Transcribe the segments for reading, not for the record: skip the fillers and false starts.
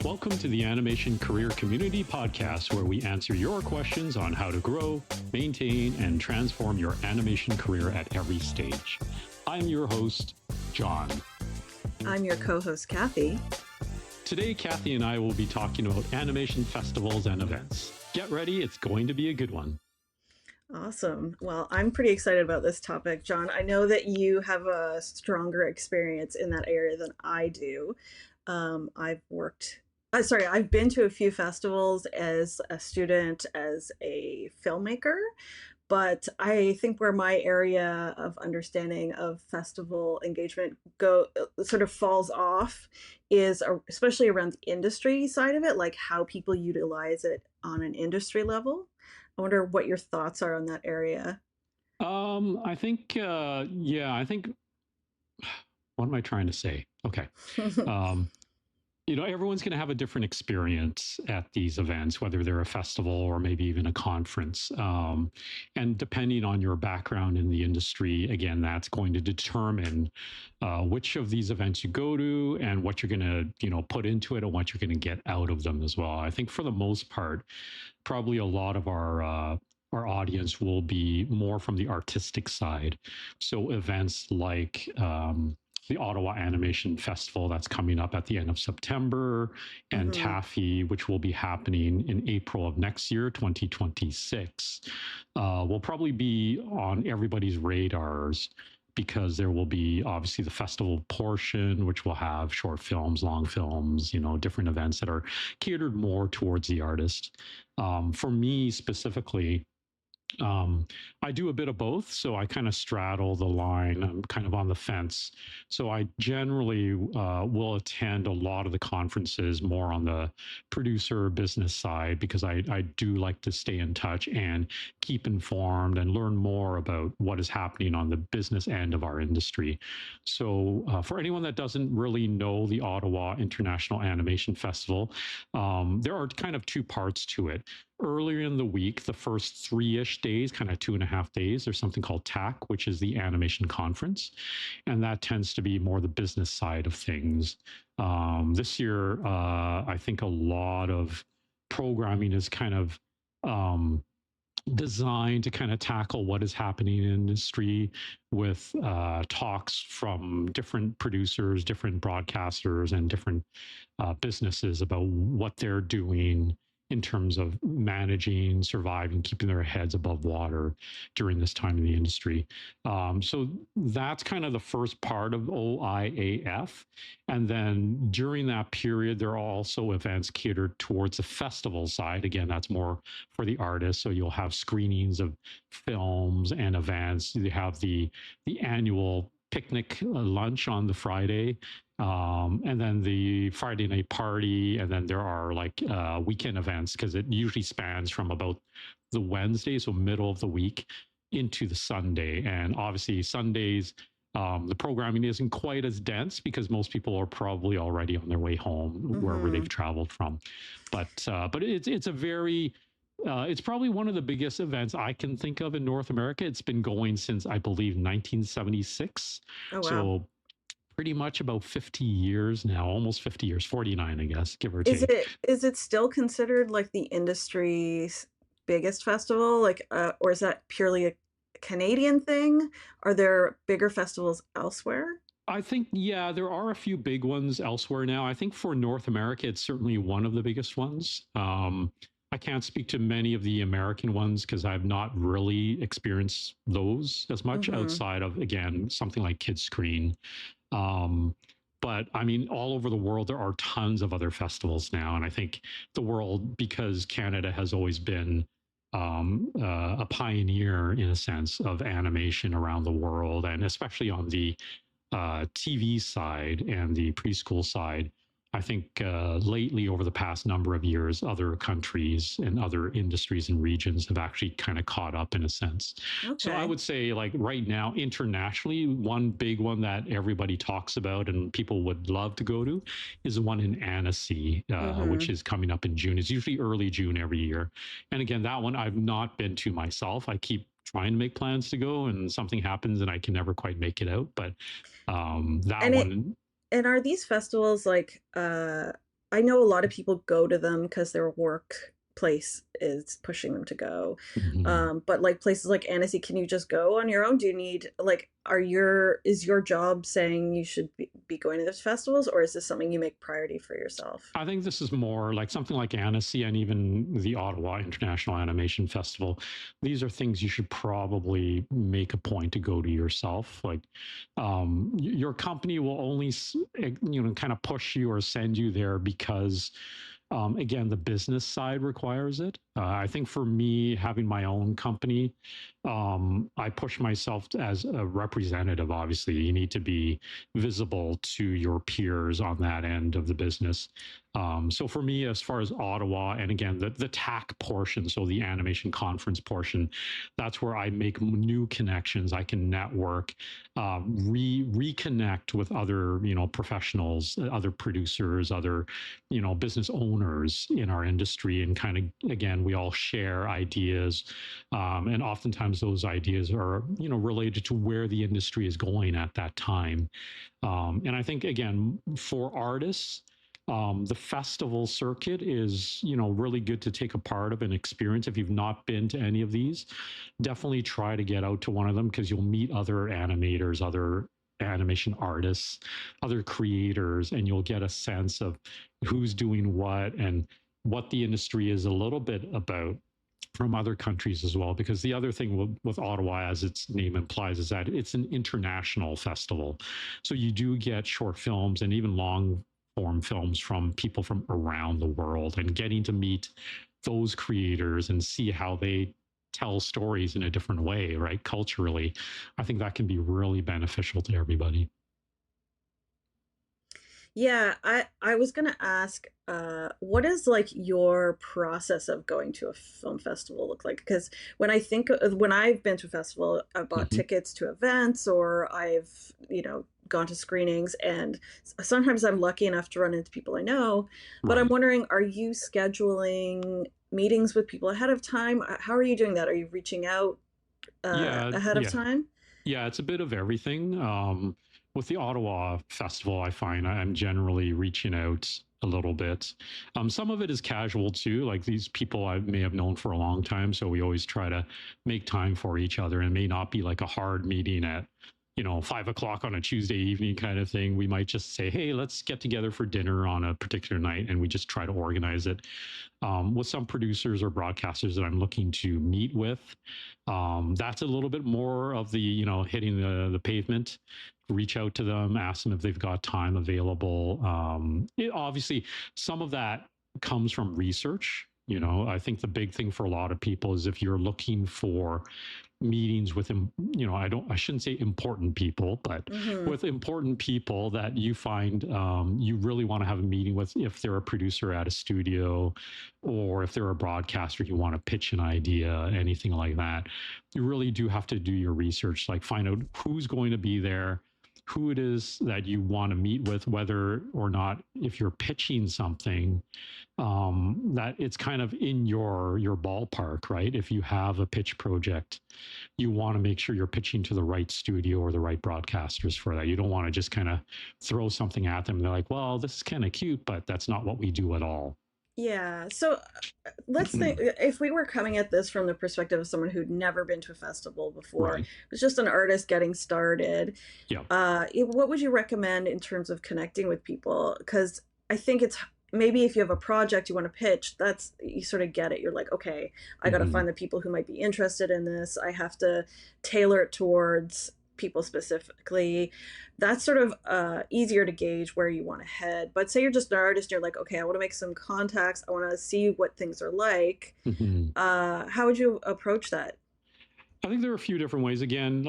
Welcome to the Animation Career Community Podcast, where we answer your questions on how to grow, maintain, and transform your animation career at every stage. I'm your host, John. I'm your co-host, Kathy. Today, Kathy and I will be talking about animation festivals and events. Get ready, it's going to be a good one. Awesome. Well, I'm pretty excited about this topic, John. I know that you have a stronger experience in that area than I do. I've been to a few festivals as a student, as a filmmaker, but I think where my area of understanding of festival engagement sort of falls off is especially around the industry side of it, like how people utilize it on an industry level. I wonder what your thoughts are on that area. I think, what am I trying to say? Okay. Everyone's going to have a different experience at these events, whether they're a festival or maybe even a conference. And depending on your background in the industry, again, that's going to determine which of these events you go to and what you're going to, put into it and what you're going to get out of them as well. I think for the most part, probably a lot of our audience will be more from the artistic side. So events like the Ottawa Animation Festival that's coming up at the end of September, and TAFE, which will be happening in April of next year, 2026, will probably be on everybody's radars because there will be obviously the festival portion, which will have short films, long films, different events that are catered more towards the artist. For me specifically, I do a bit of both. So I kind of straddle the line. I'm kind of on the fence. So I generally will attend a lot of the conferences more on the producer business side because I do like to stay in touch and keep informed and learn more about what is happening on the business end of our industry. So for anyone that doesn't really know the Ottawa International Animation Festival, there are kind of two parts to it. Earlier in the week, the first 3-ish days, kind of 2.5 days, there's something called TAC, which is the animation conference. And that tends to be more the business side of things. This year, I think a lot of programming is kind of designed to kind of tackle what is happening in the industry with talks from different producers, different broadcasters, and different businesses about what they're doing in terms of managing, surviving, keeping their heads above water during this time in the industry. So that's kind of the first part of OIAF. And then during that period, there are also events catered towards the festival side. Again, that's more for the artists. So you'll have screenings of films and events. You have the annual picnic lunch on the Friday, and then the Friday night party, and then there are like weekend events because it usually spans from about the Wednesday, so middle of the week, into the Sunday. And obviously Sundays, the programming isn't quite as dense because most people are probably already on their way home wherever they've traveled from. But it's a very it's probably one of the biggest events I can think of in North America. It's been going since, I believe, 1976. Oh, wow. So pretty much about 50 years now, almost 50 years, 49, I guess, give or take. Is it still considered like the industry's biggest festival? Like, or is that purely a Canadian thing? Are there bigger festivals elsewhere? I think, yeah, there are a few big ones elsewhere now. I think for North America, it's certainly one of the biggest ones. I can't speak to many of the American ones because I've not really experienced those as much outside of, again, something like Kids Screen. But I mean, all over the world, there are tons of other festivals now. And I think the world, because Canada has always been a pioneer in a sense of animation around the world, and especially on the TV side and the preschool side, I think lately, over the past number of years, other countries and other industries and regions have actually kind of caught up in a sense. Okay. So I would say, like right now, internationally, one big one that everybody talks about and people would love to go to is the one in Annecy, which is coming up in June. It's usually early June every year. And again, that one I've not been to myself. I keep trying to make plans to go and something happens and I can never quite make it out. But that one... And are these festivals like I know a lot of people go to them because their workplace is pushing them to go. Mhm. But like places like Annecy, can you just go on your own? Do you need like is your job saying you should be going to those festivals, or is this something you make priority for yourself? I think this is more like something like Annecy and even the Ottawa International Animation Festival. These are things you should probably make a point to go to yourself. Like, your company will only, kind of push you or send you there because, again, the business side requires it. I think for me, having my own company, I push myself as a representative. Obviously, you need to be visible to your peers on that end of the business. So for me, as far as Ottawa, and again, the TAC portion, so the animation conference portion, that's where I make new connections. I can network, reconnect with other, professionals, other producers, other, business owners in our industry, and kind of, again, we all share ideas, and oftentimes those ideas are, related to where the industry is going at that time. And I think, again, for artists, the festival circuit is, really good to take a part of and experience. If you've not been to any of these, definitely try to get out to one of them, because you'll meet other animators, other animation artists, other creators, and you'll get a sense of who's doing what and what the industry is a little bit about from other countries as well. Because the other thing with Ottawa, as its name implies, is that it's an international festival. So you do get short films and even long form films from people from around the world, and getting to meet those creators and see how they tell stories in a different way, right? Culturally, I think that can be really beneficial to everybody. Yeah, I was gonna ask, what is like your process of going to a film festival look like? Because when I've been to a festival, I bought Mm-hmm. tickets to events, or I've, gone to screenings, and sometimes I'm lucky enough to run into people I know. But I'm Right. wondering, are you scheduling meetings with people ahead of time? How are you doing that? Are you reaching out Yeah. ahead of Yeah. time? Yeah, it's a bit of everything. With the Ottawa Festival, I find I'm generally reaching out a little bit. Some of it is casual too, like these people I may have known for a long time. So we always try to make time for each other, and may not be like a hard meeting at, 5 o'clock on a Tuesday evening kind of thing. We might just say, hey, let's get together for dinner on a particular night, and we just try to organize it. With some producers or broadcasters that I'm looking to meet with, that's a little bit more of the, hitting the pavement. Reach out to them, ask them if they've got time available. Obviously, some of that comes from research. I think the big thing for a lot of people is, if you're looking for meetings with, I shouldn't say important people, but Mm-hmm. with important people that you find, you really want to have a meeting with, if they're a producer at a studio, or if they're a broadcaster, you want to pitch an idea, anything like that. You really do have to do your research, like find out who's going to be there, who it is that you want to meet with, whether or not, if you're pitching something, that it's kind of in your ballpark, right? If you have a pitch project, you want to make sure you're pitching to the right studio or the right broadcasters for that. You don't want to just kind of throw something at them and they're like, well, this is kind of cute, but that's not what we do at all. Yeah. So let's think, if we were coming at this from the perspective of someone who'd never been to a festival before, Right. was just an artist getting started, Yeah. what would you recommend in terms of connecting with people? Because I think it's maybe if you have a project you want to pitch, that's you sort of get it. You're like, okay, I got to Mm-hmm. find the people who might be interested in this. I have to tailor it towards people specifically. That's sort of easier to gauge where you want to head. But say you're just an artist, you're like, okay, I want to make some contacts. I want to see what things are like. Mm-hmm. How would you approach that? I think there are a few different ways. Again,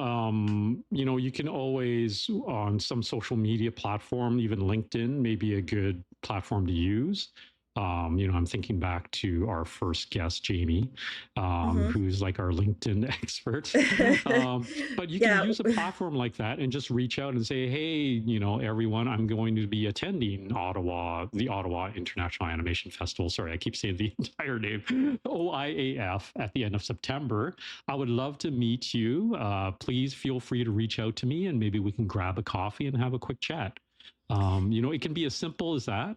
you can always, on some social media platform, even LinkedIn, may be a good platform to use. I'm thinking back to our first guest, Jamie, Hmm. who's like our LinkedIn expert. But you can Yeah. use a platform like that and just reach out and say, hey, everyone, I'm going to be attending the Ottawa International Animation Festival. Sorry, I keep saying the entire name, OIAF, at the end of September. I would love to meet you. Please feel free to reach out to me, and maybe we can grab a coffee and have a quick chat. It can be as simple as that.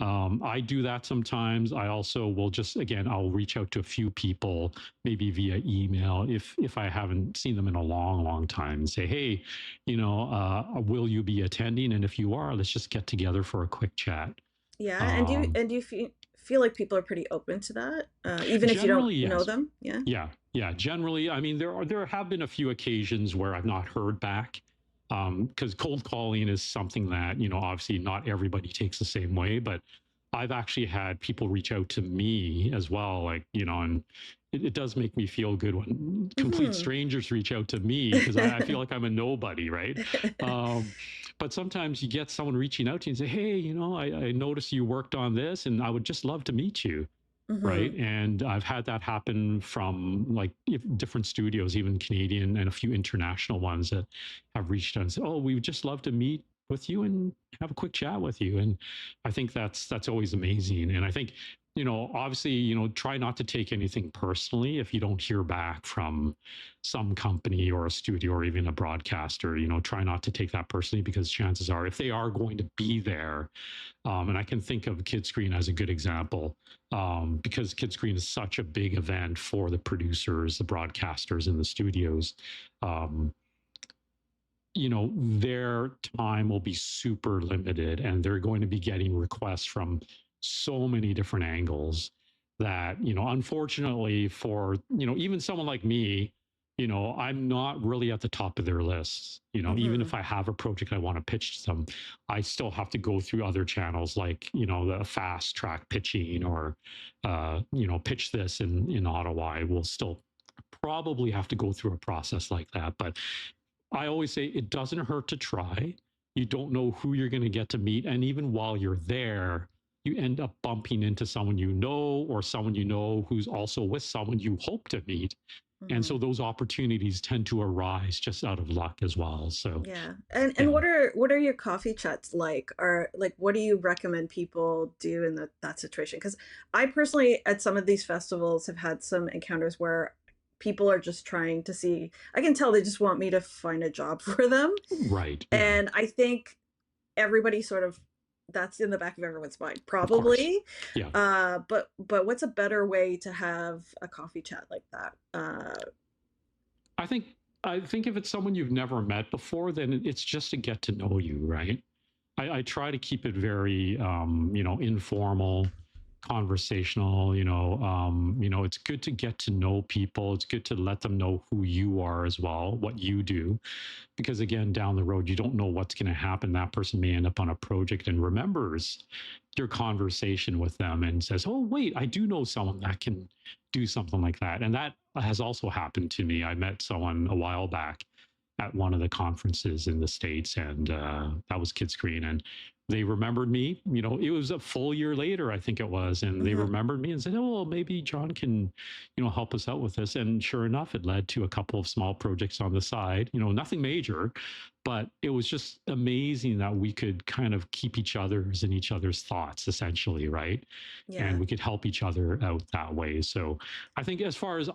I do that sometimes. I also will just, again, I'll reach out to a few people, maybe via email, if I haven't seen them in a long, long time, and say, hey, will you be attending? And if you are, let's just get together for a quick chat. Yeah, Um, and do you feel like people are pretty open to that, even if you don't Generally, know yes. them? Yeah. Yeah, yeah. Generally, I mean, there have been a few occasions where I've not heard back, because cold calling is something that obviously not everybody takes the same way, but I've actually had people reach out to me as well, like and it does make me feel good when complete Hmm. strangers reach out to me because I feel like I'm a nobody, right? Um, but sometimes you get someone reaching out to you and say, hey, I noticed you worked on this, and I would just love to meet you, right? Hmm. And I've had that happen from like different studios, even Canadian and a few international ones that have reached out and said, "Oh, we would just love to meet with you and have a quick chat with you." And I think that's always amazing. And I think obviously try not to take anything personally if you don't hear back from some company or a studio or even a broadcaster. Try not to take that personally, because chances are, if they are going to be there, and I can think of Kidscreen as a good example, because Kidscreen is such a big event for the producers, the broadcasters, and the studios. Um, their time will be super limited, and they're going to be getting requests from so many different angles that, unfortunately for, even someone like me, I'm not really at the top of their list. Even Hmm. if I have a project I want to pitch to them, I still have to go through other channels like, the fast track pitching, or, pitch this in Ottawa. I will still probably have to go through a process like that. But I always say it doesn't hurt to try. You don't know who you're going to get to meet. And even while you're there, you end up bumping into someone or someone who's also with someone you hope to meet. And Hmm. so those opportunities tend to arise just out of luck as well. So, Yeah. And yeah. what are your coffee chats like? Or like what do you recommend people do in that situation? Because I personally at some of these festivals have had some encounters where people are just trying to see, I can tell they just want me to find a job for them. Right. Yeah. And I think everybody sort of, that's in the back of everyone's mind, Of course. probably. Yeah. But what's a better way to have a coffee chat like that? I think I think if it's someone you've never met before, then it's just to get to know you, right? I try to keep it very informal, conversational. It's good to get to know people. It's good to let them know who you are as well, what you do, because again, down the road, you don't know what's going to happen. That person may end up on a project and remembers your conversation with them and says, oh wait, I do know someone that can do something like that. And that has also happened to me. I met someone a while back at one of the conferences in the States, and that was Kidscreen. And they remembered me. It was a full year later, I think it was, and they Mhm. remembered me and said, oh well, maybe John can help us out with this. And sure enough, it led to a couple of small projects on the side. Nothing major, but it was just amazing that we could kind of keep each other's thoughts, essentially, right? And Yeah. we could help each other out that way. So I think, as far as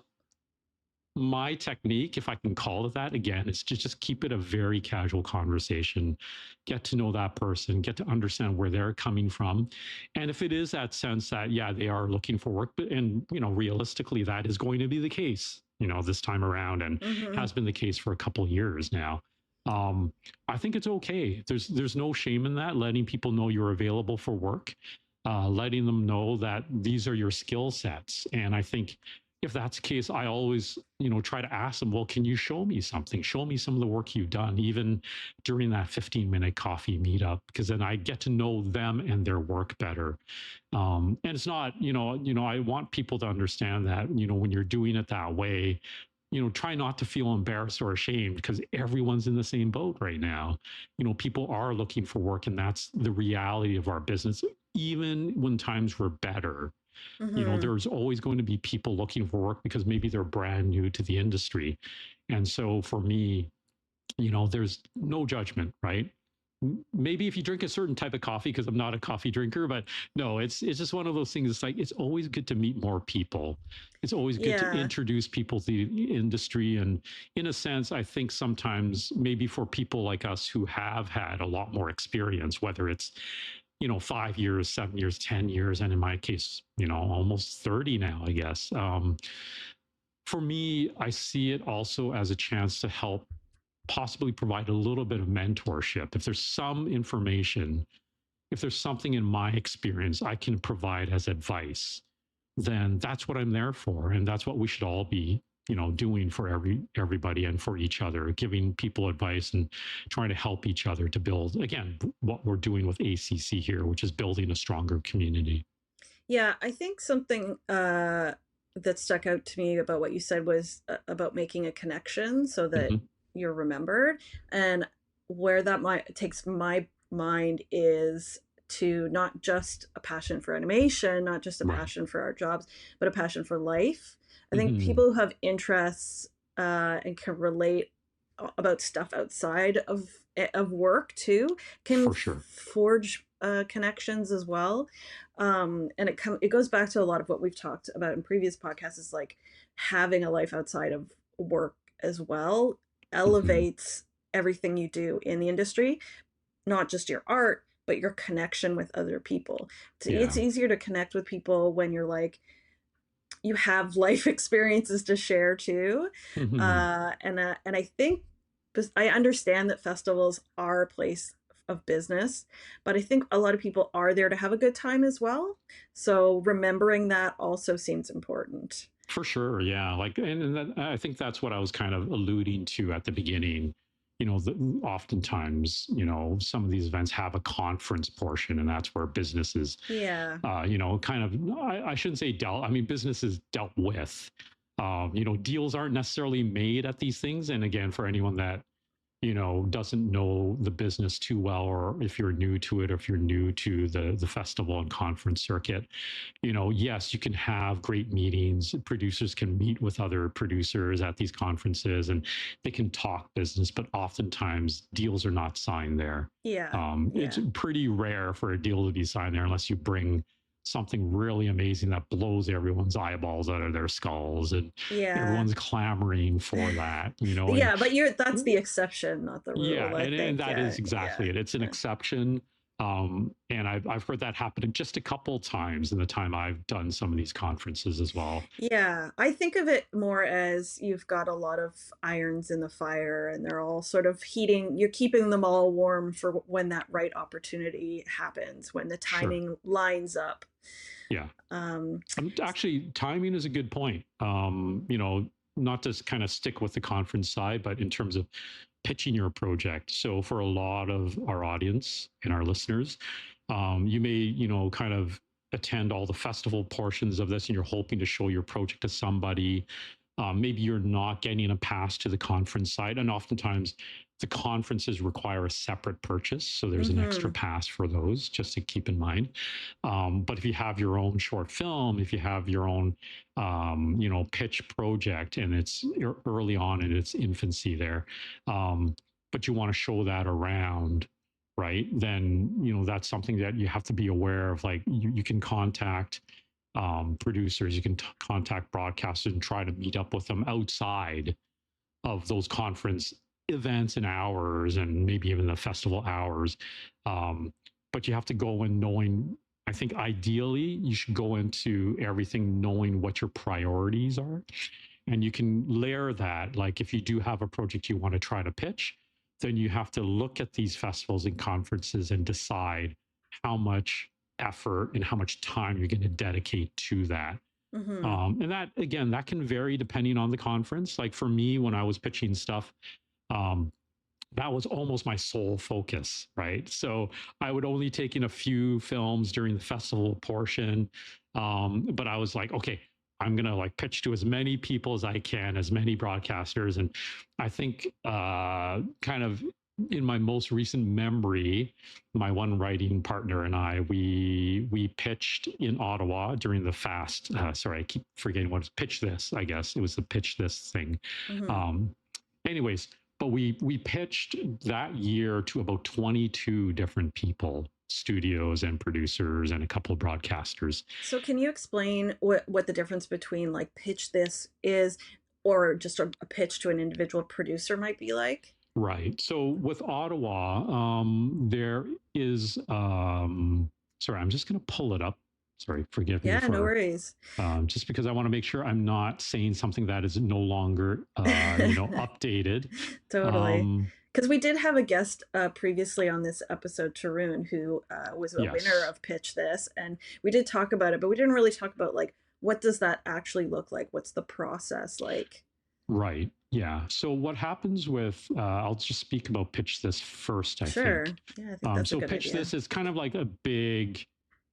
my technique, if I can call it that, again, is to just keep it a very casual conversation, get to know that person, get to understand where they're coming from. And if it is that sense that, yeah, they are looking for work, but, and, realistically, that is going to be the case, this time around, and Hmm. has been the case for a couple of years now. Um, I think it's okay. There's no shame in that, letting people know you're available for work, letting them know that these are your skill sets. And I think if that's the case, I always, try to ask them, well, can you show me something? Show me some of the work you've done, even during that 15-minute coffee meetup, because then I get to know them and their work better. And it's not, I want people to understand that, when you're doing it that way, try not to feel embarrassed or ashamed, because everyone's in the same boat right now. People are looking for work, and that's the reality of our business. Even when times were better, Hmm. there's always going to be people looking for work because maybe they're brand new to the industry. And so for me, there's no judgment, right? Maybe if you drink a certain type of coffee, because I'm not a coffee drinker, but no, it's just one of those things. It's like, it's always good to meet more people. It's always good to Yeah. introduce people to the industry. And in a sense, I think sometimes maybe for people like us who have had a lot more experience, whether it's 5 years, 7 years, 10 years, and in my case, almost 30 now, I guess. For me, I see it also as a chance to help possibly provide a little bit of mentorship. If there's some information, if there's something in my experience I can provide as advice, then that's what I'm there for. And that's what we should all be, doing for everybody and for each other, giving people advice and trying to help each other to build, again, what we're doing with ACC here, which is building a stronger community. Yeah, I think something that stuck out to me about what you said was about making a connection so that Mm-hmm. you're remembered. And where that might takes my mind is to not just a passion for animation, not just a Right. passion for our jobs, but a passion for life. I think Mm-hmm. people who have interests and can relate about stuff outside of work too can For sure. forge connections as well. And it goes back to a lot of what we've talked about in previous podcasts, is like having a life outside of work as well Mm-hmm. elevates everything you do in the industry, not just your art, but your connection with other people. It's Yeah. easier to connect with people when you're like, you have life experiences to share too. Mm-hmm. And I think I understand that festivals are a place of business, but I think a lot of people are there to have a good time as well. So remembering that also seems important. For sure, yeah. Like, and I think that's what I was kind of alluding to at the beginning. Oftentimes, some of these events have a conference portion, and that's where businesses, Yeah. kind of, I shouldn't say dealt. I mean, business is dealt with. Deals aren't necessarily made at these things. And again, for anyone that doesn't know the business too well, or if you're new to it, or if you're new to the festival and conference circuit, yes, you can have great meetings. Producers can meet with other producers at these conferences and they can talk business, but oftentimes deals are not signed there. Yeah. It's Yeah. pretty rare for a deal to be signed there unless you bring something really amazing that blows everyone's eyeballs out of their skulls, and Yeah. everyone's clamoring for that, and Yeah, but that's the exception, not the yeah, rule, I and think. that Yeah. is exactly Yeah. it. It's an Yeah. exception. And I've heard that happen just a couple of times in the time I've done some of these conferences as well. Yeah, I think of it more as you've got a lot of irons in the fire and they're all sort of heating, you're keeping them all warm for when that right opportunity happens, when the Sure. timing lines up. Yeah. Um, Actually, timing is a good point. Not to kind of stick with the conference side, but in terms of pitching your project. So for a lot of our audience and our listeners, you may, kind of attend all the festival portions of this and you're hoping to show your project to somebody. Maybe you're not getting a pass to the conference side. And oftentimes the conferences require a separate purchase. So there's an extra mhm. pass for those, just to keep in mind. But if you have your own short film, if you have your own, pitch project, and it's early on in its infancy there, um, but you want to show that around, right? Then, that's something that you have to be aware of. Like, you can contact producers, you can contact broadcasters and try to meet up with them outside of those conference events and hours, and maybe even the festival hours. Um, but you have to go in knowing, I think ideally you should go into everything knowing what your priorities are. And you can layer that. Like, if you do have a project you want to try to pitch, then you have to look at these festivals and conferences and decide how much effort and how much time you're going to dedicate to that. Mhm. And that, again, that can vary depending on the conference. Like for me, when I was pitching stuff, um, that was almost my sole focus, right? So I would only take in a few films during the festival portion, but I was like, okay, I'm gonna like pitch to as many people as I can, as many broadcasters, and I think kind of in my most recent memory, my one writing partner and I, we pitched in Ottawa during the fast. Sorry, I keep forgetting what it's pitch this. I guess it was the pitch this thing. Mhm. Um, anyways, but we pitched that year to about 22 different people, studios and producers and a couple of broadcasters. So can you explain what the difference between like pitch this is or just a pitch to an individual producer might be like? Right. So with Ottawa, there is sorry, I'm just going to pull it up. Sorry, forgive me Yeah, no for worries. just because I want to make sure I'm not saying something that is no longer, updated. Totally. Um, Because we did have a guest previously on this episode, Tarun, who was a winner yes, of Pitch This, and we did talk about it, but we didn't really talk about like what does that actually look like? What's the process like? right. Yeah. So what happens with, I'll just speak about Pitch This first, I think. Sure. Yeah, I think that's a So good Pitch idea. This is kind of like a big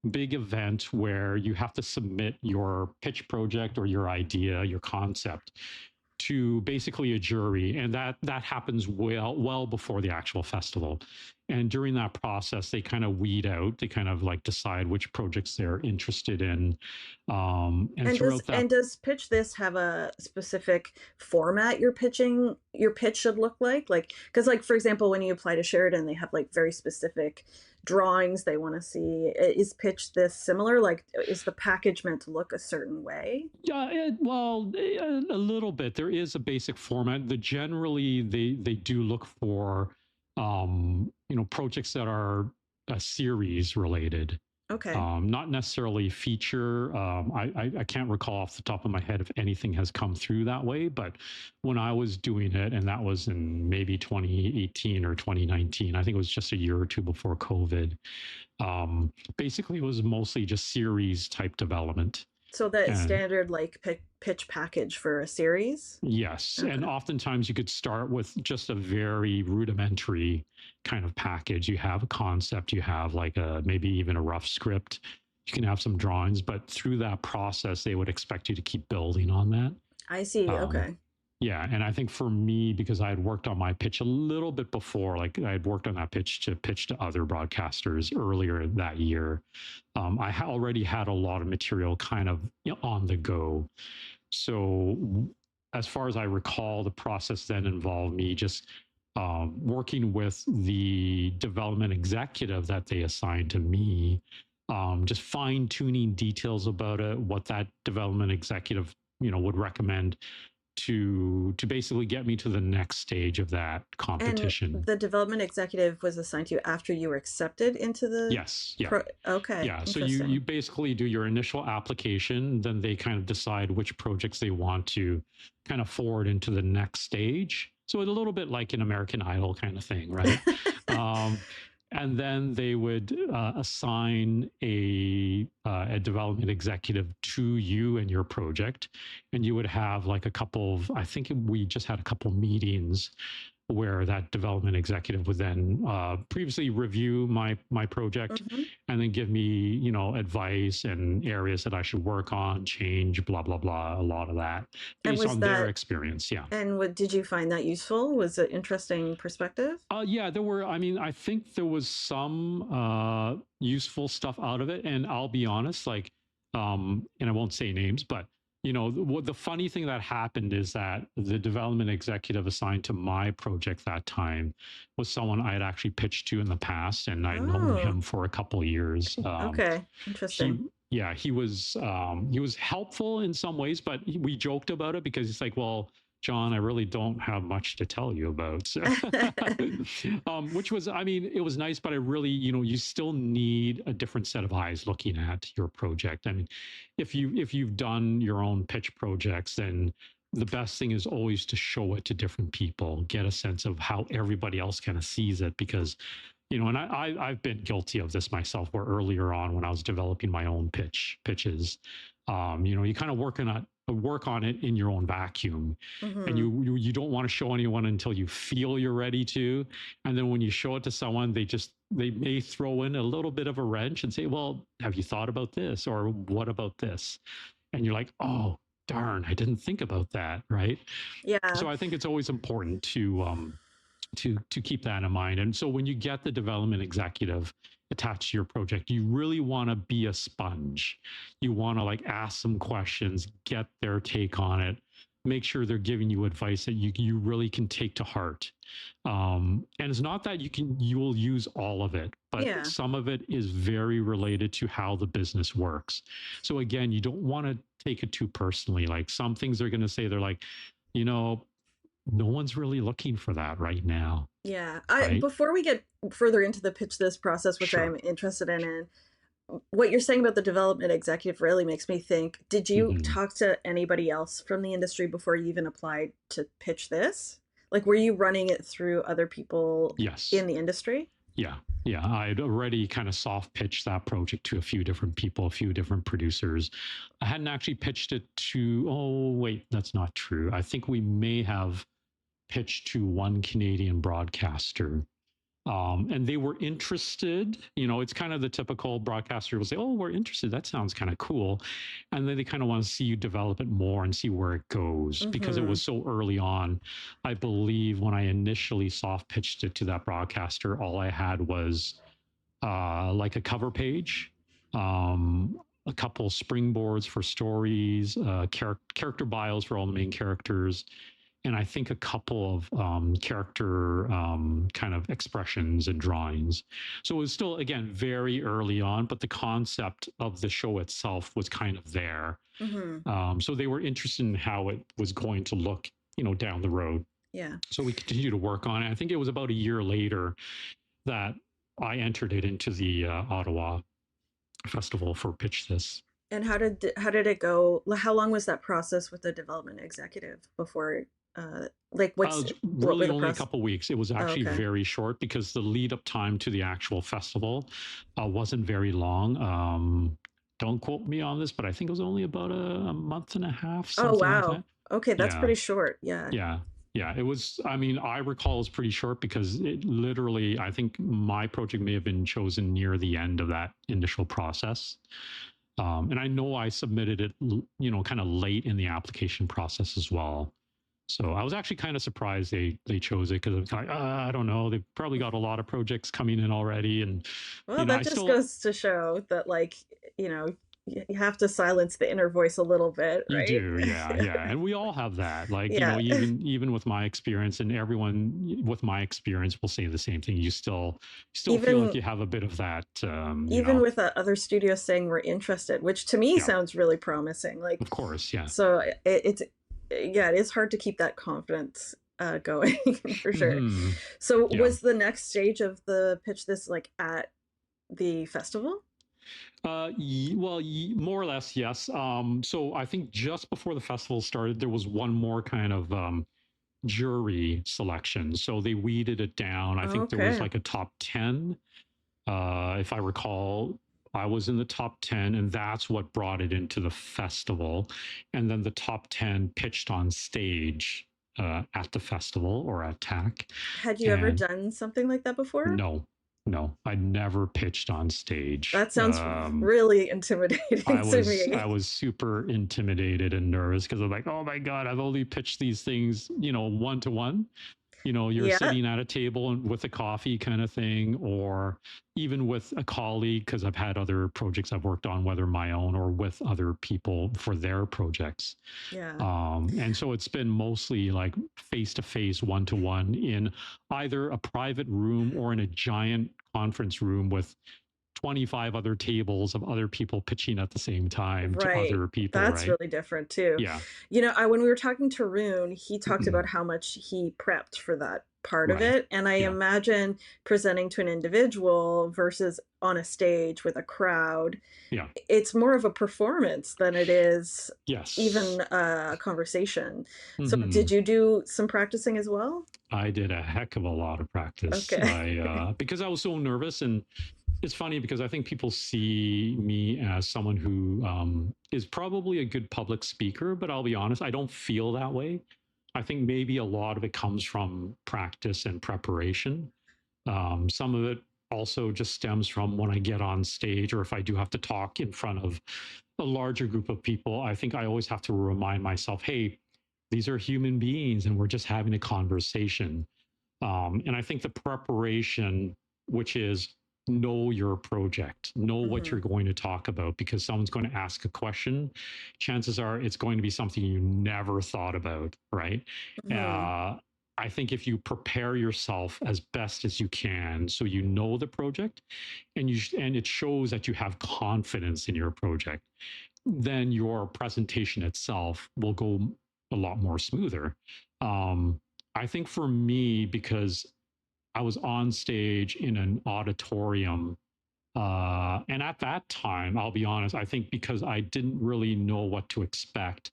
event where you have to submit your pitch project or your idea, your concept to basically a jury, and that happens well before the actual festival. And during that process, they kind of weed out, they kind of like decide which projects they're interested in, and And throughout that. does Pitch This have a specific format your pitch should look like? Like, because like for example, when you apply to Sheridan, they have like very specific drawings they want to see. Is Pitch This similar? Like, is the package meant to look a certain way? Yeah, well, a little bit. There is a basic format. Generally they do look for projects that are series related, Okay. not necessarily feature. I can't recall off the top of my head if anything has come through that way, but when I was doing it, and that was in maybe 2018 or 2019, I think it was just a year or two before COVID. Basically, it was mostly just series type development. So that And standard like pitch package for a series? yes, and Okay. oftentimes you could start with just a very rudimentary kind of package. You have a concept, you have like a maybe even a rough script. You can have some drawings, but through that process, they would expect you to keep building on that. I see. Um, Okay. yeah, and I think for me, because I had worked on my pitch a little bit before, like I had worked on that pitch to other broadcasters earlier that year, already had a lot of material kind of on the go. So, as far as I recall, the process then involved me just working with the development executive that they assigned to me, just fine tuning details about it, what that development executive would recommend to basically get me to the next stage of that And competition. the development executive was assigned to you after you were accepted into the Yes, yeah. pro. Okay, Yeah, so you interesting. basically do your initial application, then they kind of decide which projects they want to kind of forward into the next stage. So it's a little bit like an American Idol kind of thing, right? um, and then they would assign a development executive to you and your project, and you would have like a couple of, I think we just had a couple meetings where that development executive would then previously review my project Hmm. and then give me advice and areas that I should work on, change, blah blah blah, a lot of that And based was on their that, experience. Yeah. and what did you find that useful? Was it interesting perspective? Yeah, there were. I mean, I think there was some useful stuff out of it, and I'll be honest, like, and I won't say names, but the funny thing that happened is that the development executive assigned to my project that time was someone I had actually pitched to in the past, and I'd known Oh, him for a couple of years. okay, He, interesting. yeah, he was helpful in some ways, but we joked about it because it's like, well, John, I really don't have much to tell you about. So, which was, I mean, it was nice, but I really, you still need a different set of eyes looking at your project. I mean, if you've done your own pitch projects, then the best thing is always to show it to different people, get a sense of how everybody else kind of sees it, because and I've been guilty of this myself, where earlier on when I was developing my own pitches, you kind of work on it in your own vacuum, and Hmm. you don't want to show anyone until you feel you're ready to, and then when you show it to someone, they may throw in a little bit of a wrench and say, well, have you thought about this, or what about this? And you're like, oh darn, I didn't think about that, right? Yeah. So I think it's always important to keep that in mind. And so when you get the development executive attached to your project, you really want to be a sponge. You want to like ask some questions, get their take on it, make sure they're giving you advice that you really can take to heart. And it's not that you will use all of it, but Yeah. some of it is very related to how the business works. So again, you don't want to take it too personally. Like some things they're going to say, they're like, you know, no one's really looking for that right now, Yeah. I right? Before we get further into the pitch this process, which Sure. I'm interested in, what you're saying about the development executive really makes me think, did you Mhm. talk to anybody else from the industry before you even applied to pitch this? Like, were you running it through other people Yes. in the industry? Yeah. Yeah. I'd already kind of soft pitched that project to a few different people, a few different producers. I hadn't actually pitched it to, oh, wait, that's not true. I think we may have pitched to one Canadian broadcaster. And they were interested. It's kind of the typical broadcaster will say, "Oh, we're interested. That sounds kind of cool," and then they kind of want to see you develop it more and see where it goes because it Mm-hmm. was so early on. I believe when I initially soft pitched it to that broadcaster, all I had was like a cover page, a couple springboards for stories, character bios for all the main characters, and I think a couple of character kind of expressions and drawings. So it was still, again, very early on, but the concept of the show itself was kind of there. Mm-hmm. So they were interested in how it was going to look, down the road. Yeah. So we continued to work on it. I think it was about a year later that I entered it into the Ottawa Festival for Pitch This. And how did it go? How long was that process with the development executive before like what were Really the only a process? couple of weeks. It was Oh, actually okay. very short because the lead up time to the actual festival wasn't very long. Don't quote me on this, but I think it was only about a month and a half, Oh, something like wow. that. Okay, that's Yeah, pretty short. Yeah. yeah, yeah. It was. I mean, I recall it was pretty short because it literally. I think my project may have been chosen near the end of that initial process. And I know I submitted it, kind of late in the application process as well. So I was actually kind of surprised they chose it because I was like, I don't know, they've probably got a lot of projects coming in already, and Well, that I just still goes to show that, like, you know, you have to silence the inner voice a little bit, you right? do, yeah, yeah, and we all have that. Like Yeah. even with my experience, and everyone with my experience will say the same thing. You still feel like Even you have a bit of that, even with other studios saying we're interested, which to me yeah, sounds really promising. Like, of course, yeah. so it's yeah, it is hard to keep that confidence going for sure. Hmm. So Yeah. was the next stage of the pitch this like at the festival? Well, more or less, yes. So I think just before the festival started, there was one more kind of jury selection. So they weeded it down. I think there was Okay. like a top 10. If I recall, I was in the top 10, and that's what brought it into the festival. And then the top 10 pitched on stage at the festival or at TAC. Had you ever And done something like that before? no, no, I never pitched on stage. That sounds really intimidating to I me. was super intimidated and nervous because I'm like, oh my god, I've only pitched these things, one to one. You're Yeah. sitting at a table and with a coffee kind of thing, or even with a colleague, because I've had other projects I've worked on, whether my own or with other people for their projects. Yeah. And so it's been mostly like face to face, one to one in either a private room or in a giant conference room with 25 other tables of other people pitching at the same time to Right. other people, That's right? really different too. Yeah. When we were talking to Rune, he talked about how much he prepped for that part of Right. it. And I Yeah. imagine presenting to an individual versus on a stage with a crowd, Yeah. it's more of a performance than it is Yes. even a conversation. So Hmm. did you do some practicing as well? I did a heck of a lot of practice. Okay. Because I was so nervous, and it's funny because I think people see me as someone who is probably a good public speaker, but I'll be honest, I don't feel that way. I think maybe a lot of it comes from practice and preparation. Some of it also just stems from when I get on stage, or if I do have to talk in front of a larger group of people. I think I always have to remind myself, hey, these are human beings and we're just having a conversation. And I think the preparation, which is know your project, know what Hmm. you're going to talk about, because someone's going to ask a question. Chances are it's going to be something you never thought about, right? Hmm. Uh, I think if you prepare yourself as best as you can, so you know the project, and it shows that you have confidence in your project, then your presentation itself will go a lot more smoother. Um, I think for me, because I was on stage in an auditorium And at that time, I'll be honest, I think because I didn't really know what to expect,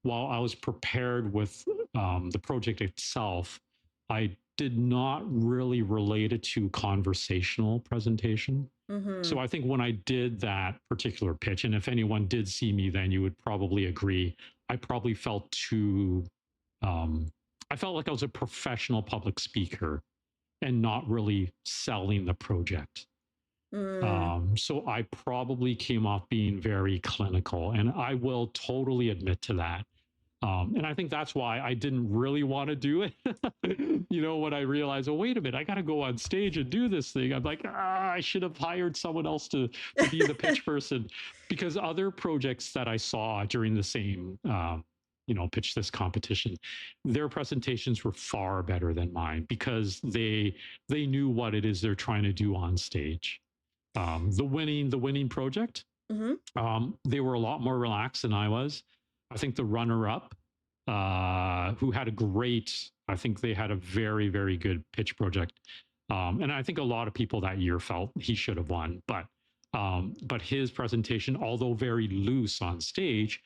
while I was prepared with the project itself, I did not really relate it to conversational presentation. Mm-hmm. So I think when I did that particular pitch, and if anyone did see me, then you would probably agree, I probably felt too, um, I felt like I was a professional public speaker and not really selling the project. Mm. So I probably came off being very clinical, and I will totally admit to that. And I think that's why I didn't really want to do it. When I realized, oh, wait a minute, I got to go on stage and do this thing. I'm like, I should have hired someone else to be the pitch person, because other projects that I saw during the same, pitch this competition, their presentations were far better than mine because they knew what it is they're trying to do on stage. The winning project, Mm-hmm. they were a lot more relaxed than I was. I think the runner up, who had a great, I think they had a very, very good pitch project. And I think a lot of people that year felt he should have won. But his presentation, although very loose on stage,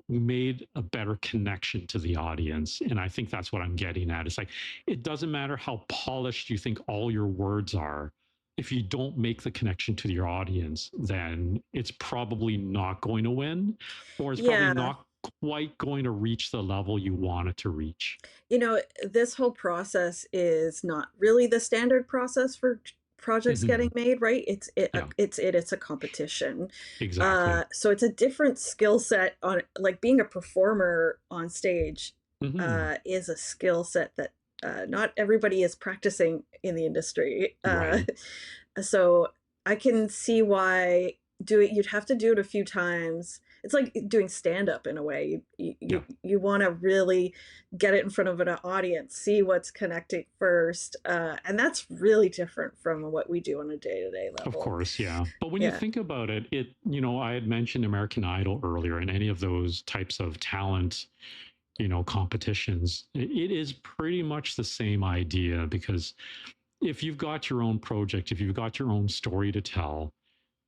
made a better connection to the audience. And I think that's what I'm getting at. It's like, it doesn't matter how polished you think all your words are. If you don't make the connection to your audience, then it's probably not going to win, or it's probably Yeah. not quite going to reach the level you want it to reach. This whole process is not really the standard process for projects getting Mm-hmm. made, right? Yeah, It's a competition. exactly. So it's a different skill set on like being a performer on stage Mm-hmm. is a skill set that not everybody is practicing in the industry. Right. So I can see why you'd have to do it a few times. It's like doing stand up in a way. Yeah, You want to really get it in front of an audience, see what's connecting first, and that's really different from what we do on a day to day of level. course. Yeah. But when you Yeah, think about it, I had mentioned American Idol earlier, and any of those types of talent competitions, it is pretty much the same idea, because if you've got your own project, if you've got your own story to tell,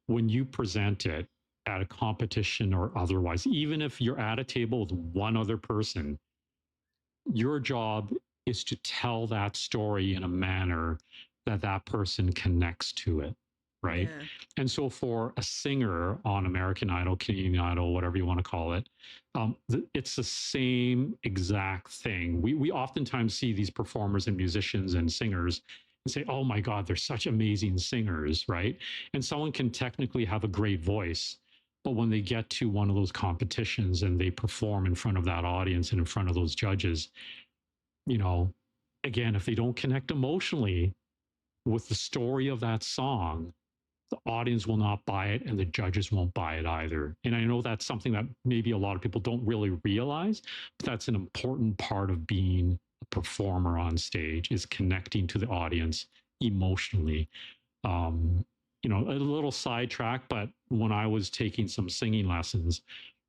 when you present it at a competition or otherwise, even if you're at a table with one other person, your job is to tell that story in a manner that that person connects to it, right? yeah, And so for a singer on American Idol, Canadian Idol, whatever you want to call it, it's the same exact thing. We oftentimes see these performers and musicians and singers and say, oh my God, they're such amazing singers, right? And someone can technically have a great voice, but when they get to one of those competitions and they perform in front of that audience and in front of those judges, you know, again, if they don't connect emotionally with the story of that song, the audience will not buy it and the judges won't buy it either. And I know that's something that maybe a lot of people don't really realize, but that's an important part of being a performer on stage, is connecting to the audience emotionally. A little sidetrack, but when I was taking some singing lessons,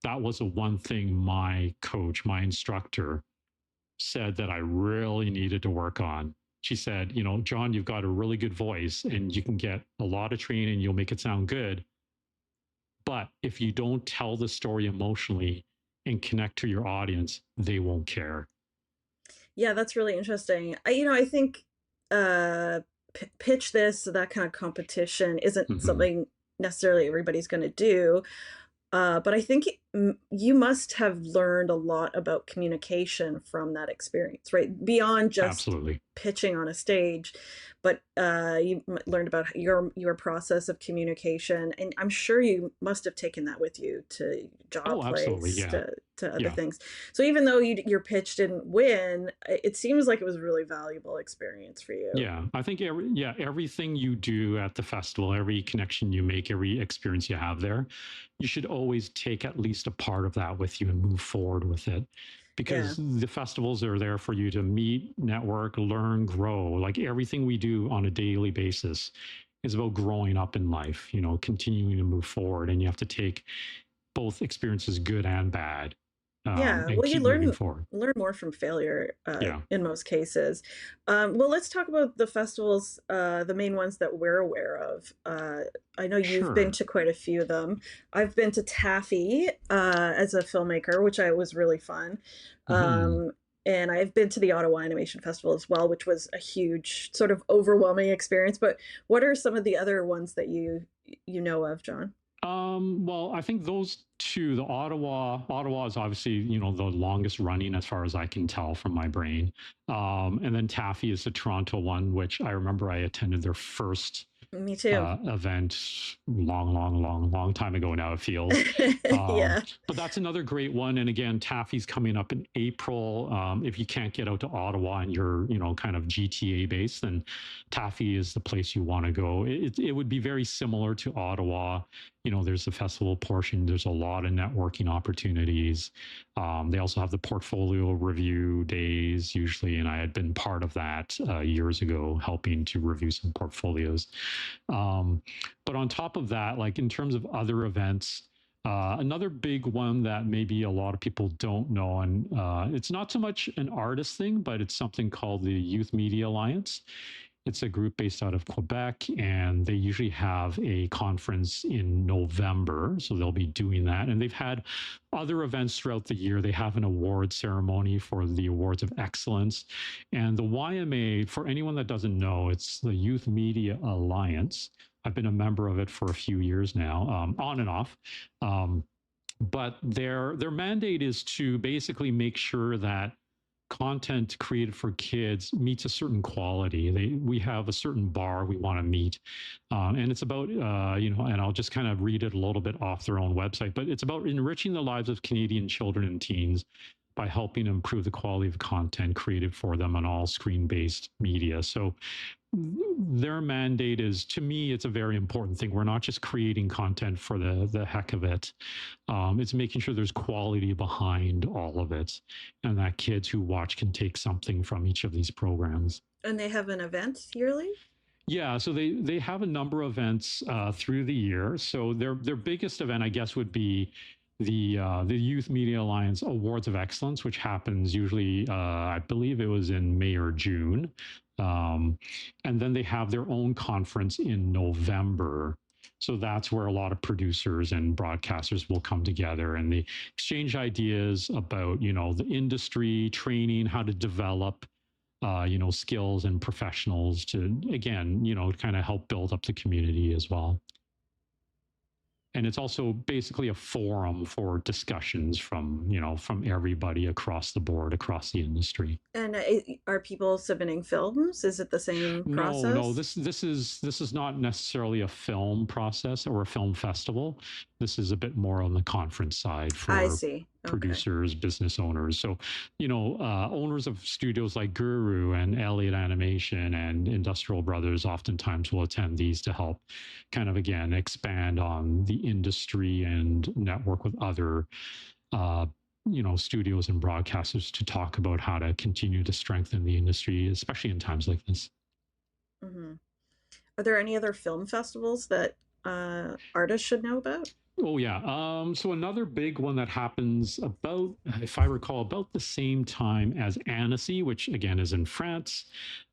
that was the one thing my coach, my instructor, said that I really needed to work on. She said, John, you've got a really good voice and you can get a lot of training, you'll make it sound good. But if you don't tell the story emotionally and connect to your audience, they won't care. yeah. That's really interesting. I think pitch this, that kind of competition isn't Mm-hmm. something necessarily everybody's going to do. But I think you must have learned a lot about communication from that experience, right? Beyond just Absolutely. pitching on a stage, but you learned about your process of communication, and I'm sure you must have taken that with you to job Oh, absolutely. place, Yeah. to other Yeah. things. So even though your pitch didn't win, it seems like it was a really valuable experience for you. Yeah, I think everything you do at the festival, every connection you make, every experience you have there, you should always take at least a part of that with you and move forward with it, Yeah. because the festivals are there for you to meet, network, learn, grow. Like everything we do on a daily basis is about growing up in life, continuing to move forward, and you have to take both experiences, good and bad, Yeah, and well, you keep moving forward. learn more from failure Yeah, in most cases. Well, let's talk about the festivals, the main ones that we're aware of. I know you've been sure. to quite a few of them. I've been to Taffy as a filmmaker, which I was really fun. Hmm. Um, and I've been to the Ottawa Animation Festival as well, which was a huge, sort of overwhelming experience. But what are some of the other ones that you know of, John? Well, I think those two, the Ottawa is obviously, the longest running as far as I can tell from my brain. And then Taffy is the Toronto one, which I remember I attended their first Me too. event long time ago now, it feels. Um, Yeah. but that's another great one. And again, Taffy's coming up in April. If you can't get out to Ottawa and you're, kind of GTA based, then Taffy is the place you want to go. It would be very similar to Ottawa. There's the festival portion. There's a lot of networking opportunities. They also have the portfolio review days usually, and I had been part of that years ago, helping to review some portfolios. Um, but on top of that, like in terms of other events, another big one that maybe a lot of people don't know, and it's not so much an artist thing, but it's something called the Youth Media Alliance. It's a group based out of Quebec, and they usually have a conference in November. So they'll be doing that. And they've had other events throughout the year. They have an award ceremony for the Awards of Excellence. And the YMA, for anyone that doesn't know, it's the Youth Media Alliance. I've been a member of it for a few years now, on and off. But their mandate is to basically make sure that content created for kids meets a certain quality. We have a certain bar we want to meet, and it's about and I'll just kind of read it a little bit off their own website, but it's about enriching the lives of Canadian children and teens by helping improve the quality of content created for them on all screen-based media. So their mandate is, to me, it's a very important thing. We're not just creating content for the heck of it. It's making sure there's quality behind all of it, and that kids who watch can take something from each of these programs. And they have an event yearly? Yeah, so they have a number of events through the year. So their biggest event, I guess, would be the Youth Media Alliance Awards of Excellence, which happens usually, I believe it was in May or June, and then they have their own conference in November. So that's where a lot of producers and broadcasters will come together and they exchange ideas about, the industry, training, how to develop skills and professionals to, again, kind of help build up the community as well. And it's also basically a forum for discussions from everybody across the board, across the industry. And are people submitting films? Is it the same No, process? this is not necessarily a film process or a film festival. This is a bit more on the conference side I for see. Okay. producers, business owners. So, owners of studios like Guru and Elliott Animation and Industrial Brothers oftentimes will attend these to help kind of, again, expand on the industry and network with other uh, studios and broadcasters to talk about how to continue to strengthen the industry, especially in times like this. Hmm. Are there any other film festivals that artists should know about? Oh yeah. So another big one that happens about, if I recall, about the same time as Annecy, which again is in France.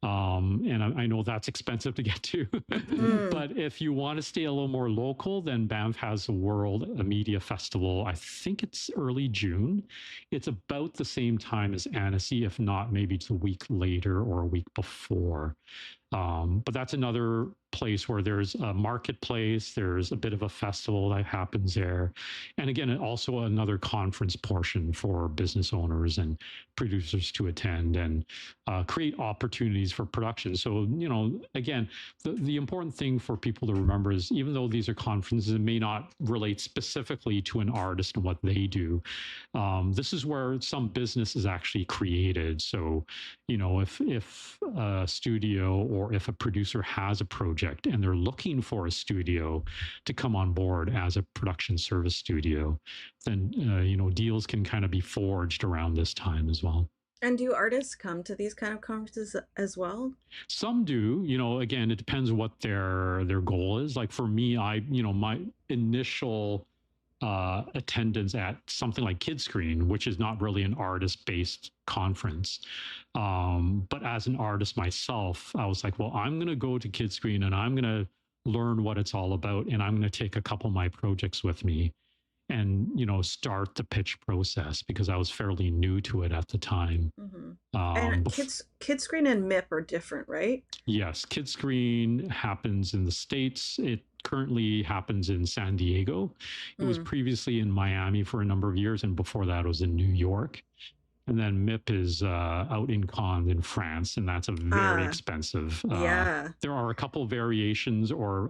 And I know that's expensive to get to, Mm. but if you want to stay a little more local, then Banff has a World Media Festival. I think it's early June. It's about the same time as Annecy, if not maybe it's a week later or a week before. But that's another place where there's a marketplace, there's a bit of a festival that happens there. And again, also another conference portion for business owners and producers to attend and create opportunities for production. So, again, the important thing for people to remember is even though these are conferences, it may not relate specifically to an artist and what they do. This is where some business is actually created. So, if a studio or if a producer has a project and they're looking for a studio to come on board as a production service studio, then deals can kind of be forged around this time as well. And do artists come to these kind of conferences as well? Some do, again, it depends what their goal is. Like for me, my initial attendance at something like Kidscreen, which is not really an artist-based conference. But as an artist myself, I was like, well, I'm going to go to Kidscreen and I'm going to learn what it's all about, and I'm going to take a couple of my projects with me and start the pitch process because I was fairly new to it at the time. Hmm. And Kids Screen and MIP are different, right? Yes, Kidscreen happens in the States. It currently happens in San Diego. It was Mm. previously in Miami for a number of years, and before that, it was in New York. And then MIP is out in Cannes in France, and that's a very Ah, expensive. yeah. There are a couple of variations or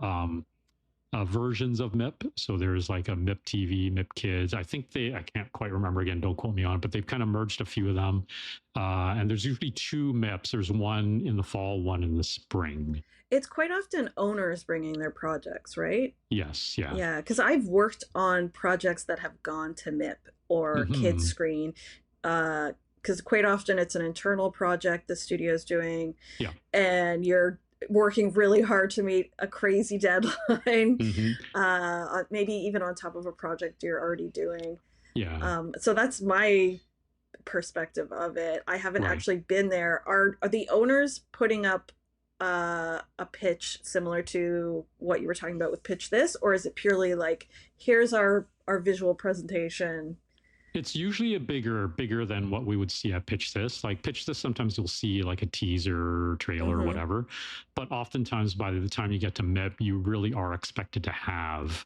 versions of MIP. So there's like a MIP TV, MIP Kids. I can't quite remember again, don't quote me on it, but they've kind of merged a few of them. And there's usually two MIPs. There's one in the fall, one in the spring. It's quite often owners bringing their projects, right? Yes, yeah. Yeah, because I've worked on projects that have gone to MIP or Kids Mm-hmm. Screen, because quite often it's an internal project the studio's doing, Yeah. and you're working really hard to meet a crazy deadline, Mm-hmm. maybe even on top of a project you're already doing. Yeah. So that's my perspective of it. I haven't Right. actually been there. Are the owners putting up a pitch similar to what you were talking about with Pitch This, or is it purely like, here's our visual presentation? It's usually bigger than what we would see at Pitch This. Like Pitch This, sometimes you'll see like a teaser, trailer, or Mm-hmm. whatever. But oftentimes, by the time you get to MIP, you really are expected to have,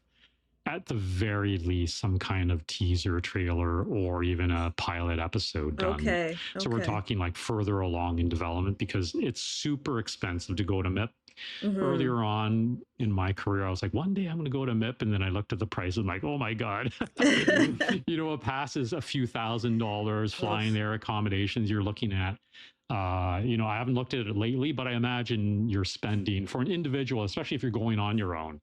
at the very least, some kind of teaser, trailer, or even a pilot episode done. Okay. So we're Okay. talking like further along in development because it's super expensive to go to MIP. Mm-hmm. Earlier on in my career, I was like, one day I'm going to go to MIP. And then I looked at the price and like, oh my God, it passes a few $1,000s flying Oof. there, accommodations you're looking at. I haven't looked at it lately, but I imagine you're spending for an individual, especially if you're going on your own,